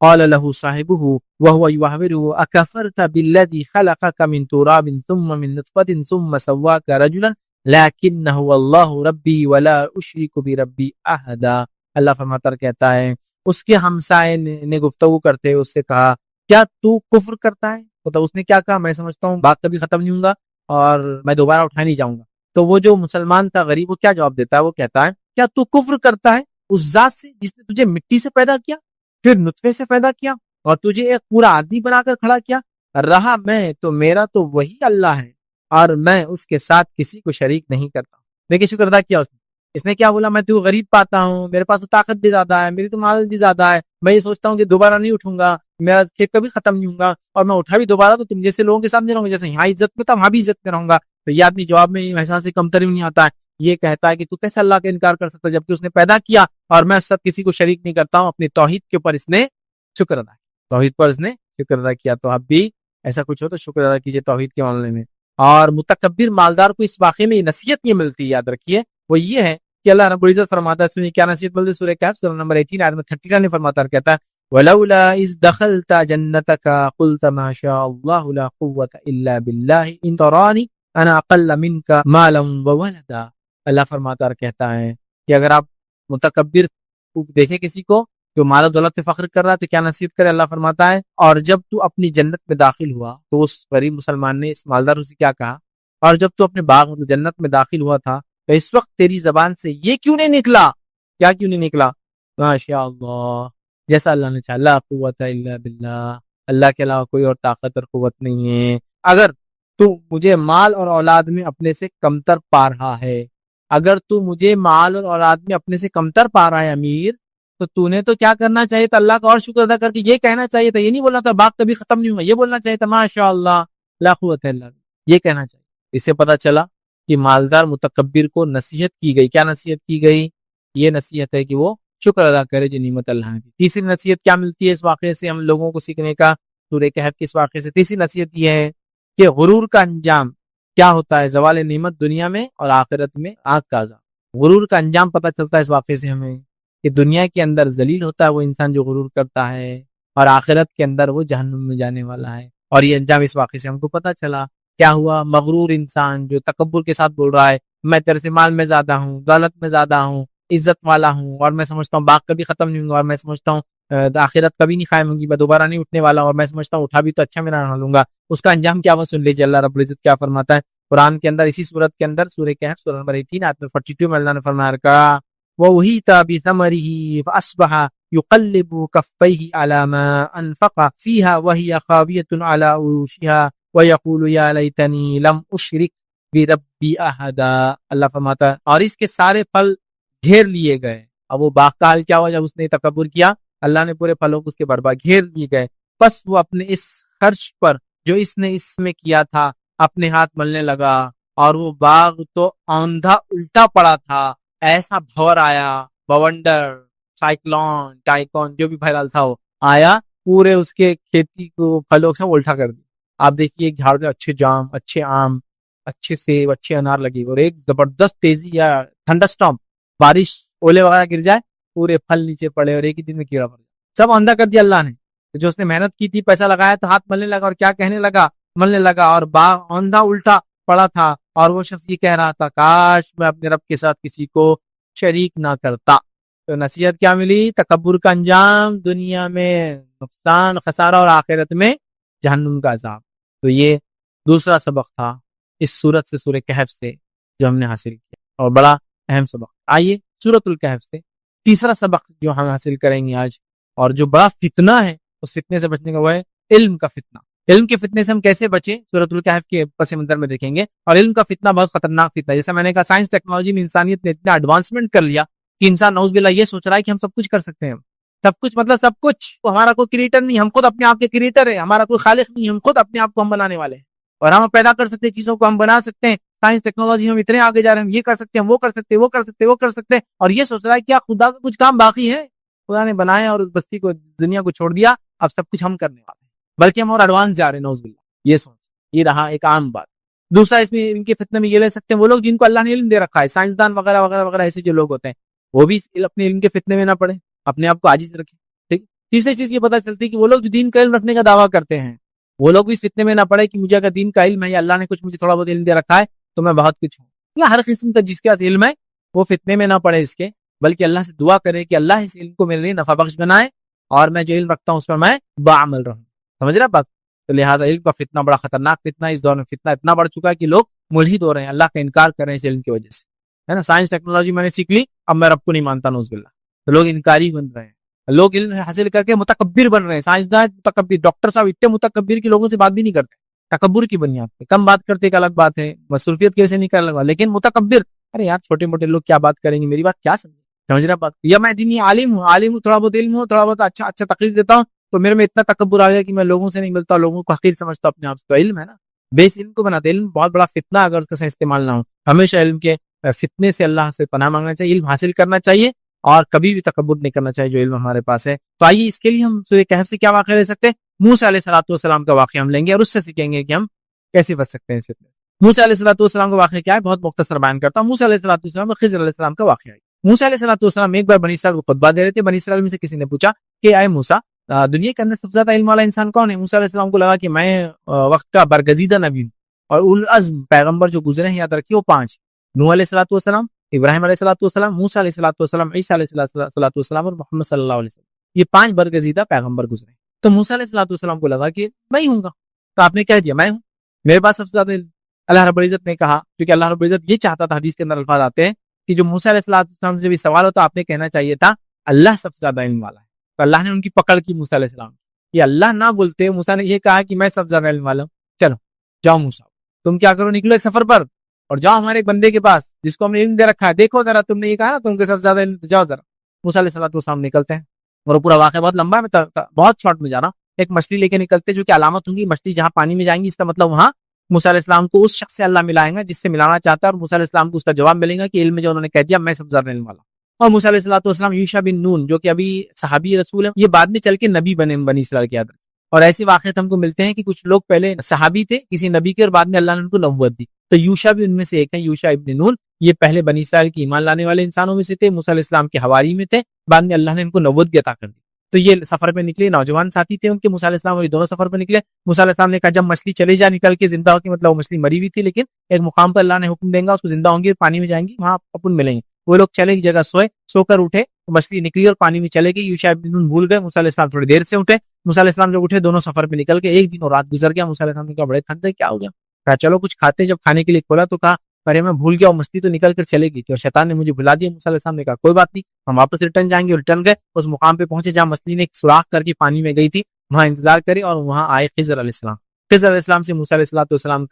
Speaker 1: قال له صاحبه وهو يحاوره أكفرت بالذي خلقك من تراب ثم من نطفة ثم سواك رجلا لكن هو الله ربي ولا أشرك بربي أحدا. اللہ فرماتا کہتا ہے اس کے ہمسائے نے گفتگو کرتے اس سے کہا کیا تو کفر کرتا ہے؟ تو اس نے کیا کہا؟ میں سمجھتا ہوں بات کبھی ختم نہیں ہوں گا اور میں دوبارہ اٹھا نہیں جاؤں گا. تو وہ جو مسلمان تھا غریب، وہ کیا جواب دیتا ہے؟ وہ کہتا ہے کیا تو کفر کرتا ہے اس ذات سے جس نے تجھے مٹی سے پیدا کیا، پھر نطفے سے پیدا کیا اور تجھے ایک پورا آدمی بنا کر کھڑا کیا؟ رہا میں تو میرا تو وہی اللہ ہے اور میں اس کے ساتھ کسی کو شریک نہیں کرتا. دیکھیں شکر ادا کیا اس نے کیا بولا؟ میں تو غریب پاتا ہوں، میرے پاس تو طاقت بھی زیادہ ہے، میری تو مال بھی زیادہ ہے، میں یہ سوچتا ہوں کہ دوبارہ نہیں اٹھوں گا، میرا کھیت کبھی ختم نہیں ہوں گا، اور میں اٹھا بھی دوبارہ تو تم جیسے لوگوں کے سامنے رہوں گا، جیسے یہاں عزت میں تھا وہاں بھی عزت میں رہوں گا. تو یہ آدمی جواب میں احساس سے کمتر بھی نہیں آتا ہے، یہ کہتا ہے کہ تو کیسے اللہ کا انکار کر سکتا جبکہ اس نے پیدا کیا اور میں سب کسی کو شریک نہیں کرتا ہوں. اپنی توحید کے اوپر اس نے شکر ادا کیا، توحید پر اس نے شکر ادا کیا. تو اب بھی ایسا کچھ ہو تو شکر ادا کیجیے توحید کے معاملے میں. اور متکبر مالدار کو اس واقعے میں نصیحت یہ ملتی ہے، یاد رکھیے، وہ یہ ہے کہ اللہ رب العزت فرماتا ہے، سنیے کیا نصیحت ملتی ہے. سورہ کہف سورہ نمبر 18 آیت نمبر 39 میں فرماتا ہے، کہتا ہے وَلَوْلَا إِذْ دَخَلْتَ جَنَّتَكَ قُلْتَ مَا شَاءَ اللَّهُ لَا قُوَّةَ إِلَّا بِاللَّهِ إِن تَرَانِي أَنَا أَقَلَّ مِنْكَ مَالًا وَوَلَدًا. اللہ فرماتا ہے کہتا ہے کہ اگر آپ متکبر دیکھیں کسی کو جو مال و دولت سے فخر کر رہا ہے تو کیا نصیحت کرے. اللہ فرماتا ہے اور جب تو اپنی جنت میں داخل ہوا تو اس غریب مسلمان نے اس مالدار سے کیا کہا، اور جب تو اپنے باغ جنت میں داخل ہوا تھا تو اس وقت تیری زبان سے یہ کیوں نہیں نکلا؟ کیا کیوں نہیں نکلا؟ ماشاء اللہ، جیسا اللہ نے چاہا، لا قوت الا باللہ، اللہ کے علاوہ کوئی اور طاقت اور قوت نہیں ہے. اگر تو مجھے مال اور اولاد میں اپنے سے کمتر پا رہا ہے، اگر تو مجھے مال اور اولاد میں اپنے سے کمتر پا رہا ہے امیر، تو نے تو کیا کرنا چاہیے تھا؟ اللہ کا اور شکر ادا کر کے یہ کہنا چاہیے تھا، یہ نہیں بولنا تھا باغ کبھی ختم نہیں ہوگا، یہ بولنا چاہیے تھا ماشاء اللہ لا قوت الا باللہ، یہ کہنا چاہیے. اس سے پتہ چلا کہ مالدار متکبر کو نصیحت کی گئی. کیا نصیحت کی گئی؟ یہ نصیحت ہے کہ وہ شکر ادا کرے جو نعمت اللہ نے دی. تیسری نصیحت کیا ملتی ہے اس واقعے سے ہم لوگوں کو سیکھنے کا؟ سورہ کہف کے اس واقعے سے تیسری نصیحت یہ ہے کہ غرور کا انجام کیا ہوتا ہے؟ زوال نعمت دنیا میں اور آخرت میں آگ کا عذاب. غرور کا انجام پتہ چلتا ہے اس واقعے سے ہمیں کہ دنیا کے اندر ذلیل ہوتا ہے وہ انسان جو غرور کرتا ہے، اور آخرت کے اندر وہ جہنم میں جانے والا ہے. اور یہ انجام اس واقعے سے ہم کو پتہ چلا. کیا ہوا؟ مغرور انسان جو تکبر کے ساتھ بول رہا ہے میں تیرے سے مال میں زیادہ ہوں، دولت میں زیادہ ہوں، عزت والا ہوں، اور میں سمجھتا ہوں باغ کبھی ختم نہیں ہوں گا، اور میں سمجھتا ہوں آخرت کبھی نہیں قائم ہوگی، میں دوبارہ نہیں اٹھنے والا، اور میں سمجھتا ہوں اٹھا بھی تو اچھا میں نہ لوں گا. اس کا انجام کیا ہوا سن لیجیے. اللہ رب العزت کیا فرماتا ہے قرآن کے اندر، اسی صورت کے اندر سورہ کہف سورہ نمبر 18 آیت 42 میں اللہ نے فرمایا کہا وَوَهِيتَ بِثَمَرِهِ فَأَصْبَحَ يُقَلِّبُ كَفَّيْهِ عَلَى مَا أَنفَقَ فِيهَا وَهِيَ خَاوِيَةٌ عَلَى عُرُوشِهَا وَيَقُولُ يَا لَيْتَنِي لَمْ أُشْرِكْ بِرَبِّي أَحَدًا. اللہ فرماتا ہے اور اس کے سارے پھل گھیر لیے گئے. اب وہ باغ کا حال کیا ہوا جب اس نے تکبر کیا؟ اللہ نے پورے پھلوں کو اس کے برباد گھیر لیے گئے. بس وہ اپنے اس خرچ پر جو اس نے اس میں کیا تھا اپنے ہاتھ ملنے لگا، اور وہ باغ تو آندھا الٹا پڑا تھا. ایسا بھور آیا، بونڈر، سائیکلون، ٹائکون، جو بھی بہرحال تھا وہ آیا، پورے اس کے کھیتی کو پھلوں سے الٹا کر دیا. آپ دیکھیے ایک جھاڑ میں اچھے جام، اچھے آم، اچھے سیب، اچھے انار لگے، اور ایک زبردست تیزی یا تھنڈر سٹارم، بارش، اولے وغیرہ گر جائے، پورے پھل نیچے پڑے اور ایک ہی دن میں کیڑا پڑ جائے. سب اندھا کر دیا اللہ نے. جو اس نے محنت کی تھی، پیسہ لگایا تو ہاتھ ملنے لگا، اور کیا کہنے لگا؟ ملنے لگا، اور باغ اندھا الٹا پڑا تھا. اور وہ شخص یہ کہہ رہا تھا کاش میں اپنے رب کے ساتھ کسی کو شریک نہ کرتا. تو نصیحت کیا ملی؟ تکبر کا انجام دنیا میں نقصان، خسارہ، اور آخرت میں جہنم کا عذاب. تو یہ دوسرا سبق تھا اس سورت سے، سورہ کہف سے، جو ہم نے حاصل کیا، اور بڑا اہم سبق. آئیے سورت الکہف سے تیسرا سبق جو ہم حاصل کریں گے آج، اور جو بڑا فتنہ ہے اس فتنے سے بچنے کا، وہ ہے علم کا فتنہ. علم کے فتنے سے ہم کیسے بچیں سورۃ الکہف کے پس منظر میں دیکھیں گے. اور علم کا فتنہ بہت خطرناک فتنہ ہے. جیسا میں نے کہا سائنس ٹیکنالوجی میں انسانیت نے اتنا ایڈوانسمنٹ کر لیا کہ انسان نعوذ باللہ یہ سوچ رہا ہے کہ ہم سب کچھ کر سکتے ہیں. سب کچھ مطلب سب کچھ، ہمارا کوئی کریٹر نہیں، ہم خود اپنے آپ کے کریٹر ہیں، ہمارا کوئی خالق نہیں، ہم خود اپنے آپ کو ہم بنانے والے ہیں، اور ہم پیدا کر سکتے ہیں چیزوں کو، ہم بنا سکتے ہیں. سائنس ٹیکنالوجی ہم اتنے آگے جا رہے ہیں، یہ کر سکتے ہیں، وہ کر سکتے ہیں، وہ کر سکتے ہیں، وہ کر سکتے ہیں. اور یہ سوچ رہا ہے کیا خدا کا کچھ کام باقی ہے؟ خدا نے بنایا اور اس بستی کو، دنیا کو چھوڑ دیا، اب سب کچھ ہم کرنے والے ہیں، بلکہ ہم اور ایڈوانس جا رہے ہیں نعوذ باللہ. یہ سوچ، یہ رہا ایک عام بات. دوسرا اس میں ان کے فتنے میں یہ لے سکتے ہیں وہ لوگ جن کو اللہ نے علم دے رکھا ہے، سائنسدان وغیرہ وغیرہ وغیرہ، ایسے جو لوگ ہوتے ہیں وہ بھی اپنے علم کے فتنے میں نہ پڑے، اپنے آپ کو عاجز رکھیں. ٹھیک، تیسری چیز یہ پتہ چلتی ہے کہ وہ لوگ جو دین کا علم رکھنے کا دعویٰ کرتے ہیں وہ لوگ بھی اس فتنے میں نہ پڑے کہ مجھے اگر دین کا علم ہے یا اللہ نے کچھ مجھے تھوڑا بہت علم دے رکھا ہے تو میں بہت کچھ ہوں، یا ہر قسم کا جس کے پاس علم ہے وہ فتنے میں نہ پڑے اس کے، بلکہ اللہ سے دعا کرے کہ اللہ اس علم کو میرے لیے نفع بخش بنائے اور میں جو علم رکھتا ہوں اس پر میں باعمل رہوں. سمجھ رہا بات؟ تو لہٰذا علم کا فتنہ بڑا خطرناک فتنہ ہے. اس دور میں فتنہ اتنا بڑھ چکا ہے کہ لوگ ملحد ہو رہے ہیں، اللہ کا انکار کر رہے ہیں اس علم کی وجہ سے، ہے نا. سائنس ٹیکنالوجی میں نے سیکھ لی، اب میں رب کو نہیں مانتا، نعوذ باللہ. تو لوگ انکاری بن رہے ہیں، لوگ علم حاصل کر کے متکبر بن رہے ہیں. سائنسدان متکبر، ڈاکٹر صاحب اتنے متکبر کی لوگوں سے بات بھی نہیں کرتے، تکبر کی بنیاد پہ کم بات کرتے ایک الگ بات ہے، مصروفیت کیسے نہیں کرنے لگا، لیکن متکبر، ارے یار چھوٹے موٹے لوگ کیا بات کریں گے، میری بات کیا سمجھ رہا بات. یا میں دینی عالم ہوں، تھوڑا بہت علم ہوں، تھوڑا بہت اچھا تقریر دیتا ہوں، تو میرے میں اتنا تکبر آ گیا کہ میں لوگوں سے نہیں ملتا، لوگوں کو حقیر سمجھتا اپنے آپ سے. تو علم ہے نا، بیس علم کو بناتے. علم بہت بڑا فتنہ اگر اس کا صحیح استعمال نہ ہو. ہمیشہ علم کے فتنے سے اللہ سے پناہ مانگنا چاہیے، علم حاصل کرنا چاہیے اور کبھی بھی تکبر نہیں کرنا چاہیے جو علم ہمارے پاس ہے. تو آئیے اس کے لیے ہم سورہ کہف سے کیا واقعہ لے سکتے ہیں؟ موسیٰ علیہ السلام کا واقعہ ہم لیں گے اور اس سے سیکھیں گے کہ ہم کیسے بچ سکتے ہیں اس فتنے سے. موسیٰ علیہ السلام کا واقعہ کیا ہے؟ بہت مختصر بیان کرتا ہوں. موسیٰ علیہ السلام اور خضر علیہ السلام کا واقعہ ہے. موسیٰ علیہ السلام ایک بار بنی اسرائیل کو خطبہ دے رہے تھے. بنی اسرائیل میں سے کسی نے پوچھا کہ اے موسیٰ، دنیا کے اندر سب سے زیادہ علم والا انسان کون ہے؟ موسیٰ علیہ السلام کو لگا کہ میں وقت کا برگزیدہ نبی ہوں اور اولو العزم پیغمبر جو گزرے ہیں یاد رکھیے وہ 5: نوح علیہ السلام، ابراہیم علیہ السلام، موسیٰ علیہ السلام، عیسیٰ علیہ السلام اور محمد صلی اللہ علیہ وسلم. یہ 5 برگزیدہ پیغمبر گزرے. تو موسیٰ علیہ السلام کو لگا کہ میں ہی ہوں گا. تو آپ نے کہہ دیا میں ہوں، میرے پاس سب سے زیادہ علم. اللہ رب العزت نے کہا، کیونکہ اللہ رب العزت یہ چاہتا تھا، حدیث کے اندر الفاظ آتے ہیں کہ جو موسیٰ علیہ السلام سے بھی سوال ہوتا آپ نے کہنا چاہیے تھا اللہ سب سے زیادہ علم والا ہے. تو اللہ نے ان کی پکڑ کی موسیٰ علیہ السلام کہ اللہ نہ بولتے، موسیٰ نے یہ کہا کہ میں سب سے زیادہ علم والا ہوں. چلو جاؤ موسیٰ، تم کیا کرو، نکلو ایک سفر پر اور جاؤ ہمارے ایک بندے کے پاس جس کو ہم نے علم دے رکھا ہے، دیکھو ذرا، تم نے یہ کہا نا تم کے سب سے زیادہ علم، جاؤ ذرا. موسیٰ علیہ السلام نکلتے ہیں اور پورا واقعہ بہت لمبا ہے، میں بہت شارٹ میں جا رہا ہوں. ایک مچھلی لے کے نکلتے جو کہ علامت ہوں گی، مچھلی جہاں پانی میں جائیں گی اس کا مطلب وہاں موسیٰ علیہ السلام کو اس شخص سے اللہ ملائیں گا جس سے ملانا چاہتا ہے، اور موسیٰ علیہ السلام کو اس کا جواب ملے گا کہ علم میں جو انہوں نے کہہ دیا میں سب سے زیادہ علم والا. اور موسیٰ علیہ السلام یوشع بن نون جو کہ ابھی صحابی رسول ہے، یہ بعد میں چل کے نبی بنے بنی اسرائیل کے. اور ایسے واقعات ہم کو ملتے ہیں کہ کچھ لوگ پہلے صحابی تھے کسی نبی کے اور بعد میں اللہ نے ان کو نبوت دی. تو یوشع بھی ان میں سے ایک ہے، یوشع ابن نون. یہ پہلے بنی اسرائیل کی ایمان لانے والے انسانوں میں سے تھے، موسیٰ علیہ السلام کے حواری میں تھے، بعد میں اللہ نے ان کو نبوت بھی عطا کر دی. تو یہ سفر پہ نکلے، نوجوان ساتھی تھے ان کے، موسیٰ علیہ السلام اور یہ دونوں سفر پہ نکلے. موسیٰ علیہ السلام نے کہا جب مچھلی چلی جا نکل کے زندہ ہو کے، مطلب وہ مچھلی مری ہوئی تھی لیکن ایک مقام پر اللہ نے حکم دیں گا اس کو زندہ ہوں گی اور پانی میں جائیں گی، وہاں اپن ملیں گے. وہ لوگ چلے کی جگہ سو کر اٹھے، مچھلی نکلی اور پانی میں چلے گئی. یوشع ابن نون بھول گئے، موسیٰ علیہ السلام تھوڑی دیر سے اٹھے. موسیٰ علیہ السلام جب اٹھے دونوں سفر پہ نکل کے 1 دن اور رات گزر گیا. موسیٰ علیہ السلام نے کہا بڑے تھک گئے، کیا ہو گیا؟ کہا چلو کچھ کھاتے. جب کھانے کے لیے کھولا تو کہا ارے میں بھول گیا، مچھلی تو نکل کر چلے گئی تھی اور شیطان نے مجھے بھلا دیا. موسیٰ علیہ السلام نے کہا کوئی بات نہیں، ہم واپس ریٹرن جائیں گے. اور ریٹرن گئے، اس مقام پہ پہنچے جہاں مچھلی نے ایک سوراخ کر کے پانی میں گئی تھی، وہاں انتظار کرے اور وہاں آئے خضر علیہ السلام. خضر علیہ السلام سے موسیٰ علیہ السلام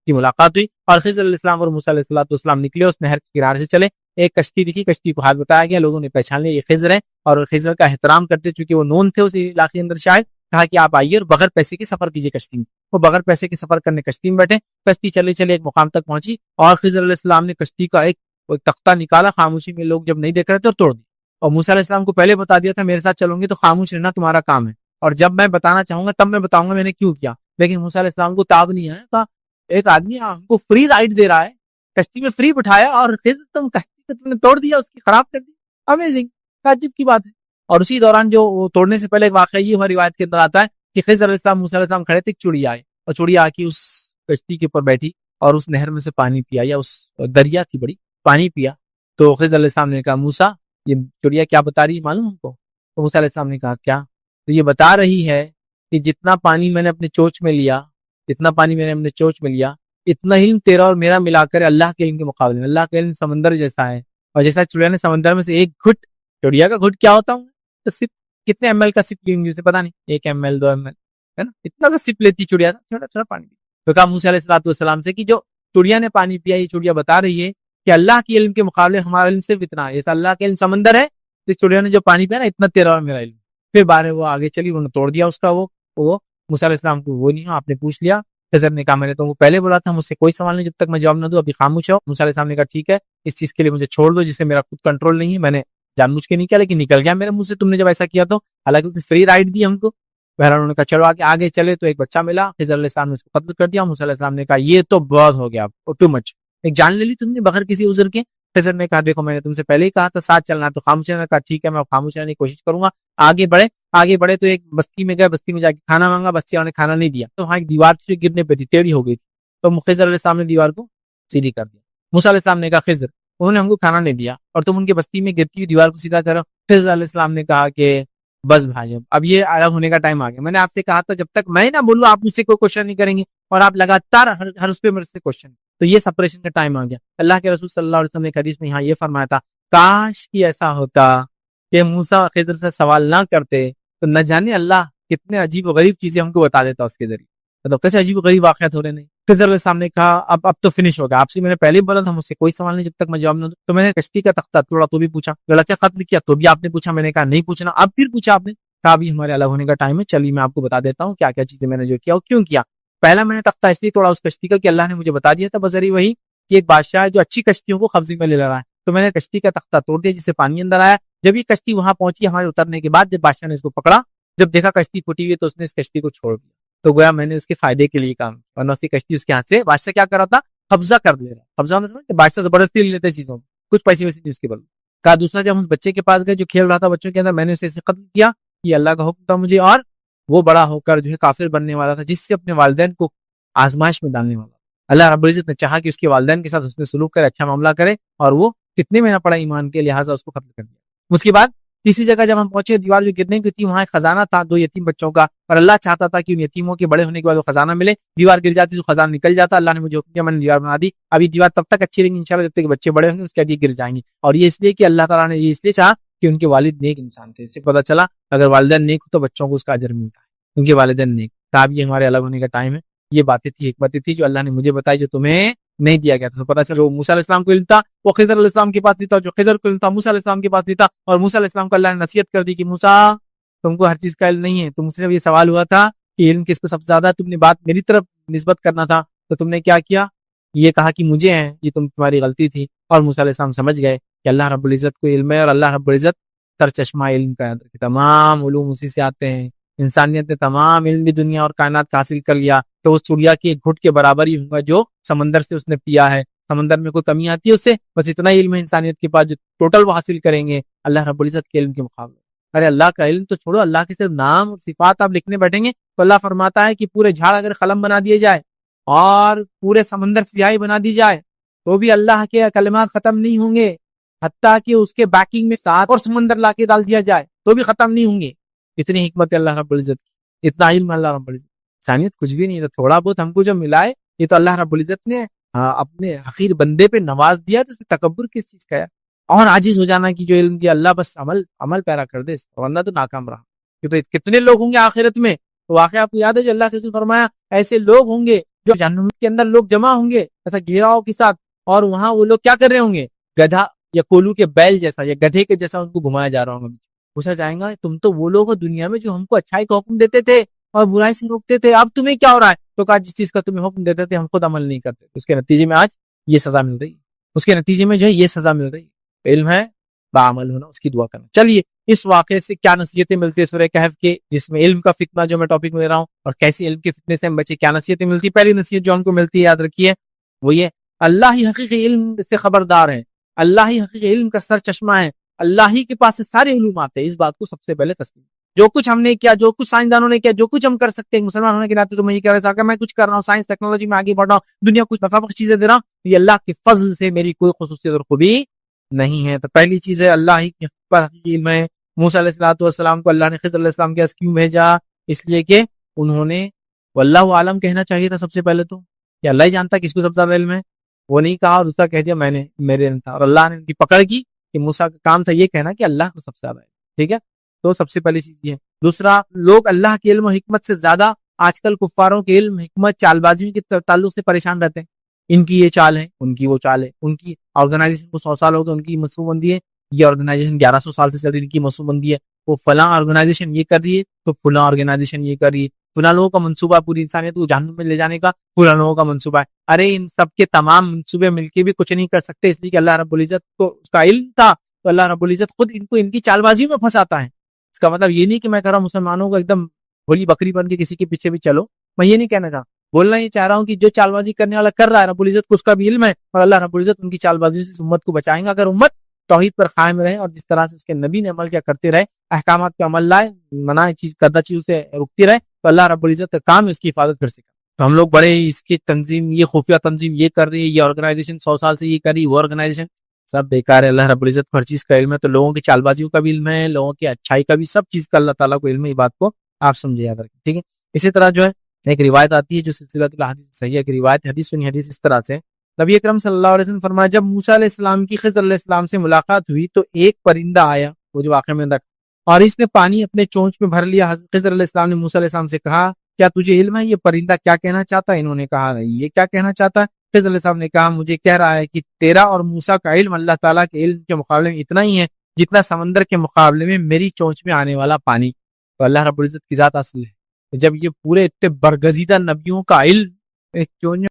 Speaker 1: کی ملاقات ہوئی اور خضر علیہ السلام اور موسیٰ علیہ السلام نکلے، اس نہر کے کنارے سے چلے. ایک کشتی دکھی، کشتی کو ہاتھ بتایا گیا، لوگوں نے پہچان لیا یہ خضر ہے اور خضر کا احترام کرتے چونکہ وہ نون تھے اس علاقے اندر. شاید کہا کہ آپ آئیے اور بغیر پیسے کے سفر کیجیے کشتی میں. وہ بغیر پیسے کے سفر کرنے کشتی میں بیٹھے. کشتی چلے چلے ایک مقام تک پہنچی اور خضر علیہ السلام نے کشتی کا ایک تختہ نکالا، خاموشی میں لوگ جب نہیں دیکھ رہے تھے، اور توڑ دیا. اور موسیٰ علیہ السلام کو پہلے بتا دیا تھا میرے ساتھ چلوں گے تو خاموش رہنا تمہارا کام ہے، اور جب میں بتانا چاہوں گا تب میں بتاؤں گا میں نے کیوں کیا. لیکن موسیٰ علیہ السلام کو تاب نہیں ہے. کہا ایک آدمی ہم کو فری رائڈ دے رہا ہے، کشتی میں فری بٹھایا اور خضر تم کشتی کو تم نے توڑ دیا، اس کی خراب کر دی. امیزنگ، تعجب کی بات ہے. اور اسی دوران جو توڑنے سے پہلے ایک واقعہ یہ ہوا روایت کے اندر آتا ہے کہ خضر علیہ السلام موسیٰ علیہ السلام کھڑے تھے، ایک چڑیا آئی اور چڑیا آ کے اس کشتی کے اوپر بیٹھی اور اس نہر میں سے پانی پیا، یا اس دریا تھی بڑی، پانی پیا. تو خضر علیہ السلام نے کہا موسیٰ یہ چڑیا کیا بتا رہی ہے معلوم ہم کو؟ تو موسیٰ علیہ السلام نے کہا کیا؟ تو یہ بتا رہی ہے کہ جتنا پانی میں نے اپنے چوچ میں لیا، اتنا علم تیرا اور میرا ملا کر اللہ کے علم کے مقابلے میں، اللہ کا علم سمندر جیسا ہے. اور جیسا چڑیا نے سمندر میں سے ایک گھٹ، چڑیا کا گھٹ کیا ہوتا ہوں تو سپ کتنے ایم ایل کا سپ لیں گے اسے پتا نہیں، 1 ml 2 ml ہے نا، اتنا سا سپ لیتی چڑیا، چھوٹا چھوٹا پانی. تو کہا موسیٰ علیہ السلام سے کہ جو چڑیا نے پانی پیا، یہ چڑیا بتا رہی ہے کہ اللہ کے علم کے مقابلے ہمارا علم صرف اتنا ہے. جیسا اللہ کے علم سمندر ہے تو چڑیا نے جو پانی پیا نا اتنا تیرا اور میرا علم. پھر بارے وہ آگے چلی، انہوں نے توڑ دیا اس کا وہ موسیٰ علیہ السلام کو وہ نہیں ہو، آپ نے پوچھ لیا. خضر نے کہا میں نے تو وہ پہلے بولا تھا مجھ سے کوئی سوال نہیں جب تک میں جواب نہ دوں، ابھی خاموش ہو. موسیٰ علیہ السلام نے کہا ٹھیک ہے، اس چیز کے لیے مجھے چھوڑ دو جس سے میرا خود کنٹرول نہیں ہے، میں نے جان بوجھ کے نہیں کیا لیکن نکل گیا میرے منہ سے تم نے جب ایسا کیا تو. حالانکہ فری رائڈ دی ہم کو. بہرحال انہوں نے کہا چلو آگے چلے تو ایک بچہ ملا، خضر علیہ السلام نے اس کو قتل کر دیا. موسیٰ علیہ السلام نے کہا یہ تو بہت ہو گیا، ٹو مچ، ایک جان لے لی تم نے بغیر کسی عذر کے. خضر نے کہا دیکھو میں نے تم سے پہلے ہی کہا تھا ساتھ چلنا، تو خاموش نے کہا ٹھیک ہے میں خاموش رہنے کی کوشش کروں گا. آگے بڑھے تو ایک بستی میں گئے، بستی میں جا کے کھانا مانگا، بستی والوں نے کھانا نہیں دیا. تو وہاں ایک دیوار تھی جو گرنے پہ تھی، ٹیڑھی ہو گئی تھی. تو خضر علیہ السلام نے دیوار کو سیدھی کر دیا. موسیٰ علیہ السلام نے کہا خضر انہوں نے ہم کو کھانا نہیں دیا اور تم ان کی بستی میں گرتی ہوئی دیوار کو سیدھا کرو. خضر علیہ السلام نے کہا کہ بس بھائی اب یہ الگ ہونے کا ٹائم آ گیا. میں نے آپ سے کہا تھا جب تک میں نہ بولوں آپ مجھ سے کوئی کوشچن نہیں کریں گے، اور آپ لگاتار ہر اس پہ میرے سے کوشچن. تو یہ سپریشن کا ٹائم آ گیا. اللہ کے رسول صلی اللہ علیہ وسلم نے حدیث میں یہاں یہ فرمایا تھا کاش کہ ایسا ہوتا کہ موسیٰ خضر سے سوال نہ کرتے تو نہ جانے اللہ کتنے عجیب و غریب چیزیں ہم کو بتا دیتا اس کے ذریعے. مطلب کیسے عجیب و غریب واقعات ہو رہے ہیں. خضر علیہ السلام نے کہا اب تو فنش ہوگا، آپ سے میں نے پہلے ہی بولا تھا مجھ سے کوئی سوال نہیں جب تک میں جواب نہ دوں. تو میں نے کشتی کا تختہ توڑا تو بھی پوچھا، لڑکے قتل کیا تو بھی آپ نے پوچھا. میں نے کہا نہیں پوچھنا. اب پھر پوچھا آپ نے، کہا ابھی ہمارے الگ ہونے کا ٹائم ہے، چلیے میں آپ کو بتا دیتا ہوں کیا کیا چیزیں میں نے جو کیا اور کیوں کیا. پہلا میں نے تختہ اس لیے توڑا اس کشتی کا کہ اللہ نے مجھے بتا دیا تھا بذریعہ وہی کہ ایک بادشاہ ہے جو اچھی کشتیوں کو قبضے میں لے رہا ہے. تو میں نے کشتی کا تختہ توڑ دیا جس سے پانی اندر آیا. جب یہ کشتی وہاں پہنچی ہمارے اترنے کے بعد، جب بادشاہ نے اس کو پکڑا، جب دیکھا کشتی پھٹی ہوئی تو اس نے اس کشتی کو چھوڑ دیا. تو گویا میں نے اس کے فائدے کے لیے کام، ورنہ اس کی کشتی اس کے ہاتھ سے بادشاہ کیا کر رہا تھا، قبضہ کر لے رہا. قبضہ کہ بادشاہ زبردستی لے لیتے چیزوں میں، کچھ پیسے ویسے نہیں اس کے بدلے. کہا دوسرا جب ہم اس بچے کے پاس گئے جو کھیل رہا تھا بچوں کے اندر، میں نے اسے قتل کیا، یہ اللہ کا حکم تھا مجھے، اور وہ بڑا ہو کر جو ہے کافر بننے والا تھا جس سے اپنے والدین کو آزمائش میں ڈالنے والا. اللہ رب العزت نے چاہا کہ اس کے والدین کے ساتھ اس نے سلوک کرے، اچھا معاملہ کرے، اور وہ کتنے میں نہ پڑا ایمان کے، لہٰذا اس کو قتل کر دیا. اس کے بعد تیسری جگہ جب ہم پہنچے دیوار جو گرنے کی تھی، وہاں ایک خزانہ تھا 2 یتیم بچوں کا، اور اللہ چاہتا تھا کہ ان یتیموں کے بڑے ہونے کے بعد وہ خزانہ ملے. دیوار گر جاتی تو خزانہ نکل جاتا. اللہ نے مجھے حکم دیا، میں نے دیوار بنا دی. ابھی دیوار تب تک اچھی رہیں گی انشاءاللہ جب تک کہ بچے بڑے ہوں گے، اس کے بعد یہ گر جائیں گے. اور یہ اس لیے کہ اللہ تعالیٰ نے یہ اس لیے چاہا کہ ان کے والد نیک انسان تھے. اس سے پتہ چلا اگر والدین نیک ہو تو بچوں کو اس کا اجر ملتا ہے، ان کے والدین نیک. کہا یہ ہمارے الگ ہونے کا ٹائم ہے. یہ باتیں تھی، حکمتیں تھی جو اللہ نے مجھے بتائی جو تمہیں نہیں دیا گیا تھا. تو پتہ چلا جو موسیٰ علیہ السلام کو علم تھا وہ خضر علیہ السلام کے پاس نہیں تھا، جو خضر کو علم تھا موسیٰ علیہ السلام کے پاس نہیں تھا. اور موسیٰ علیہ السلام کو اللہ نے نصیحت کر دی کہ موسیٰ تم کو ہر چیز کا علم نہیں ہے، تم سے یہ سوال ہوا تھا کہ علم کس کو سب سے زیادہ، تم نے بات میری طرف نسبت کرنا تھا تو تم نے کیا کیا، یہ کہا کہ مجھے ہے، یہ تمہاری غلطی تھی. اور موسیٰ علیہ السلام سمجھ گئے کہ اللہ رب العزت کو علم ہے، اور اللہ رب العزت تر چشمہ علم کا ہے، تمام علوم اسی سے آتے ہیں. انسانیت نے تمام علم دنیا اور کائنات کا حاصل کر لیا تو اس چڑیا کے ایک گھٹ کے برابر ہی ہوگا جو سمندر سے اس نے پیا ہے. سمندر میں کوئی کمی آتی ہے اس سے، بس اتنا ہی علم ہے انسانیت کے پاس جو ٹوٹل وہ حاصل کریں گے اللہ رب العزت کے علم کے مقابلے. ارے اللہ کا علم تو چھوڑو، اللہ کے صرف نام اور صفات آپ لکھنے بیٹھیں گے تو اللہ فرماتا ہے کہ پورے جھاڑ اگر قلم بنا دیے جائے اور پورے سمندر سیاہی بنا دی جائے تو بھی اللہ کے کلمات ختم نہیں ہوں گے، حتیٰ کہ اس کے بیکنگ میں 7 اور سمندر لا کے ڈال دیا جائے تو بھی ختم نہیں ہوں گے. اتنی حکمت ہے اللہ رب العزت کی، اتنا علم اللہ رب العزت. انسانیت کچھ بھی نہیں ہے، تھوڑا بہت ہم کو جو ملا ہے یہ تو اللہ رب العزت نے اپنے حقیر بندے پہ نواز دیا، تو اس میں تکبر کس چیز کا ہے؟ اور عاجز ہو جانا کہ جو علم دیا اللہ بس عمل پیرا کر دے، ورنہ تو ناکام رہا. تو کتنے لوگ ہوں گے آخرت میں، تو واقعہ آپ کو یاد ہے جو اللہ کے رسول فرمایا ایسے لوگ ہوں گے جو جہنم کے اندر لوگ جمع ہوں گے ایسا گھیراؤ کے ساتھ، اور وہاں وہ لوگ کیا کر رہے ہوں گے، گدھا یا کولو کے بیل جیسا یا گدھے کے جیسا ان کو گھمایا جا رہا ہوگا. پوچھا جائے گا تم تو وہ لوگ ہو دنیا میں جو ہم کو اچھائی کا حکم دیتے تھے اور برائی سے روکتے تھے، اب تمہیں کیا ہو رہا ہے؟ تو کہا جس چیز کا تمہیں حکم دیتے تھے ہم خود عمل نہیں کرتے، اس کے نتیجے میں آج یہ سزا مل رہی ہے، اس کے نتیجے میں جو ہے یہ سزا مل رہی ہے. علم ہے بعمل ہونا، اس کی دعا کرنا. چلیے اس واقعے سے کیا نصیحتیں ملتی ہے سورہ کہف کے، جس میں علم کا فتنہ جو میں ٹاپک میں لے رہا ہوں اور کیسے علم کے فتنے سے ہم بچے، کیا نصیحتیں ملتی. پہلی نصیحت جو ہم کو ملتی ہے یاد رکھیے وہ یہ، اللہ ہی حقیقی علم سے خبردار ہے، اللہ ہی حقیقی علم کا سر چشمہ ہے، اللہ ہی کے پاس سے سارے علوم آتے ہیں. اس بات کو سب سے پہلے تسلیم. جو کچھ ہم نے کیا، جو کچھ سائنسدانوں نے کیا، جو کچھ ہم کر سکتے ہیں مسلمان ہونے کے ناطے، تو میں یہ کہہ رہا تھا میں کچھ کر رہا ہوں، سائنس ٹیکنالوجی میں آگے بڑھ رہا ہوں، دنیا کچھ نفع بخش چیزیں دے رہا ہوں، یہ اللہ کے فضل سے میری کوئی خصوصیت اور خوبی نہیں ہے. تو پہلی چیز ہے اللہ ہی کے پاس علم ہے. موسیٰ علیہ السلام کو اللہ نے خضر علیہ السلام کے پاس کیوں بھیجا؟ اس لیے کہ انہوں نے واللہ عالم کہنا چاہیے تھا سب سے پہلے تو، کہ اللہ ہی جانتا کس کو سب سے زیادہ علم ہے. وہ نہیں کہا اور دوسرا کہہ دیا میں نے، میرے علم تھا، اور اللہ نے ان کی پکڑ کی کہ موسیٰ کا کام تھا یہ کہنا کہ اللہ کو سب سے زیادہ ہے. ٹھیک ہے، تو سب سے پہلی چیز یہ ہے. دوسرا، لوگ اللہ کے علم و حکمت سے زیادہ آج کل کفاروں کے علم حکمت چال بازیوں کے تعلق سے پریشان رہتے ہیں. ان کی یہ چال ہے، ان کی وہ چال ہے، ان کی آرگنائزیشن کو 100 سال ہو تو ان کی منصوبہ بندی ہے، یہ آرگنائزیشن 1100 سال سے چل رہی، ان کی منصوبہ بندی ہے، وہ فلاں آرگنائزیشن یہ کر رہی ہے تو فلاں آرگنائزیشن یہ کر رہی ہے، فلاں لوگوں کا منصوبہ پوری انسانیت کو جہنم میں لے جانے کا فلاں لوگوں کا منصوبہ ہے. ارے ان سب کے تمام منصوبے مل کے بھی کچھ نہیں کر سکتے، اس لیے کہ اللہ رب العزت کو اس کا علم تھا، تو اللہ رب العزت خود ان کو ان کی چال بازیوں میں پھنساتا ہے. اس کا مطلب یہ نہیں کہ میں کہہ رہا ہوں مسلمانوں کو ایک دم بھولی بکری بن کے کسی کے پیچھے بھی چلو، میں یہ نہیں کہنا چاہتا. بولنا یہ چاہ رہا ہوں کہ جو چال بازی کرنے والا کر رہا ہے رب العزت کو اس کا بھی علم ہے اور اللہ رب العزت ان کی چال بازی سے اس امت کو بچائیں گا. اگر امت توحید پر قائم رہے اور جس طرح سے اس کے نبی نے عمل کیا کرتے رہے, احکامات پہ عمل لائے, منع چیز کردہ چیزوں سے رکتی رہے, تو اللہ رب العزت کا کام ہے اس کی حفاظت کر سکے. تو ہم لوگ بڑے اس کی تنظیم, یہ خفیہ تنظیم یہ کر رہی ہے, یہ آرگنائزیشن 100 سال سے یہ کر رہی ہے, وہ آرگنائزیشن سب بیکار ہے. اللہ رب العزت کو ہر چیز کا علم ہے, تو لوگوں کی چال بازیوں کا بھی علم ہے, لوگوں کی اچھائی کا بھی, سب چیز کا اللہ تعالیٰ کو علم ہے. یہ بات کو آپ سمجھے یاد رکھیں, ٹھیک ہے. اسی طرح جو ہے ایک روایت آتی ہے جو سلسلہ الحدیث صحیح ہے, کہ روایت حدیث سنی, حدیث اس طرح سے نبی اکرم صلی اللہ علیہ وسلم فرمایا جب موسیٰ علیہ السلام کی خضر علیہ السلام سے ملاقات ہوئی تو ایک پرندہ آیا, وہ جو واقعہ میں رکھا, اور اس نے پانی اپنے چونچ میں بھر لیا. خضر علیہ السلام نے موسیٰ علیہ السلام سے کہا کیا تجھے علم ہے یہ پرندہ کیا کہنا چاہتا ہے؟ انہوں نے کہا نہیں, یہ کیا کہنا چاہتا ہے؟ خضر علیہ السلام نے کہا مجھے کہہ رہا ہے کہ تیرا اور موسیٰ کا علم اللہ تعالیٰ کے علم کے مقابلے میں اتنا ہی ہے جتنا سمندر کے مقابلے میں میری چونچ میں آنے والا پانی. تو اللہ رب العزت کی ذات اصل ہے. جب یہ پورے اتنے برگزیدہ نبیوں کا علم ایک چونچ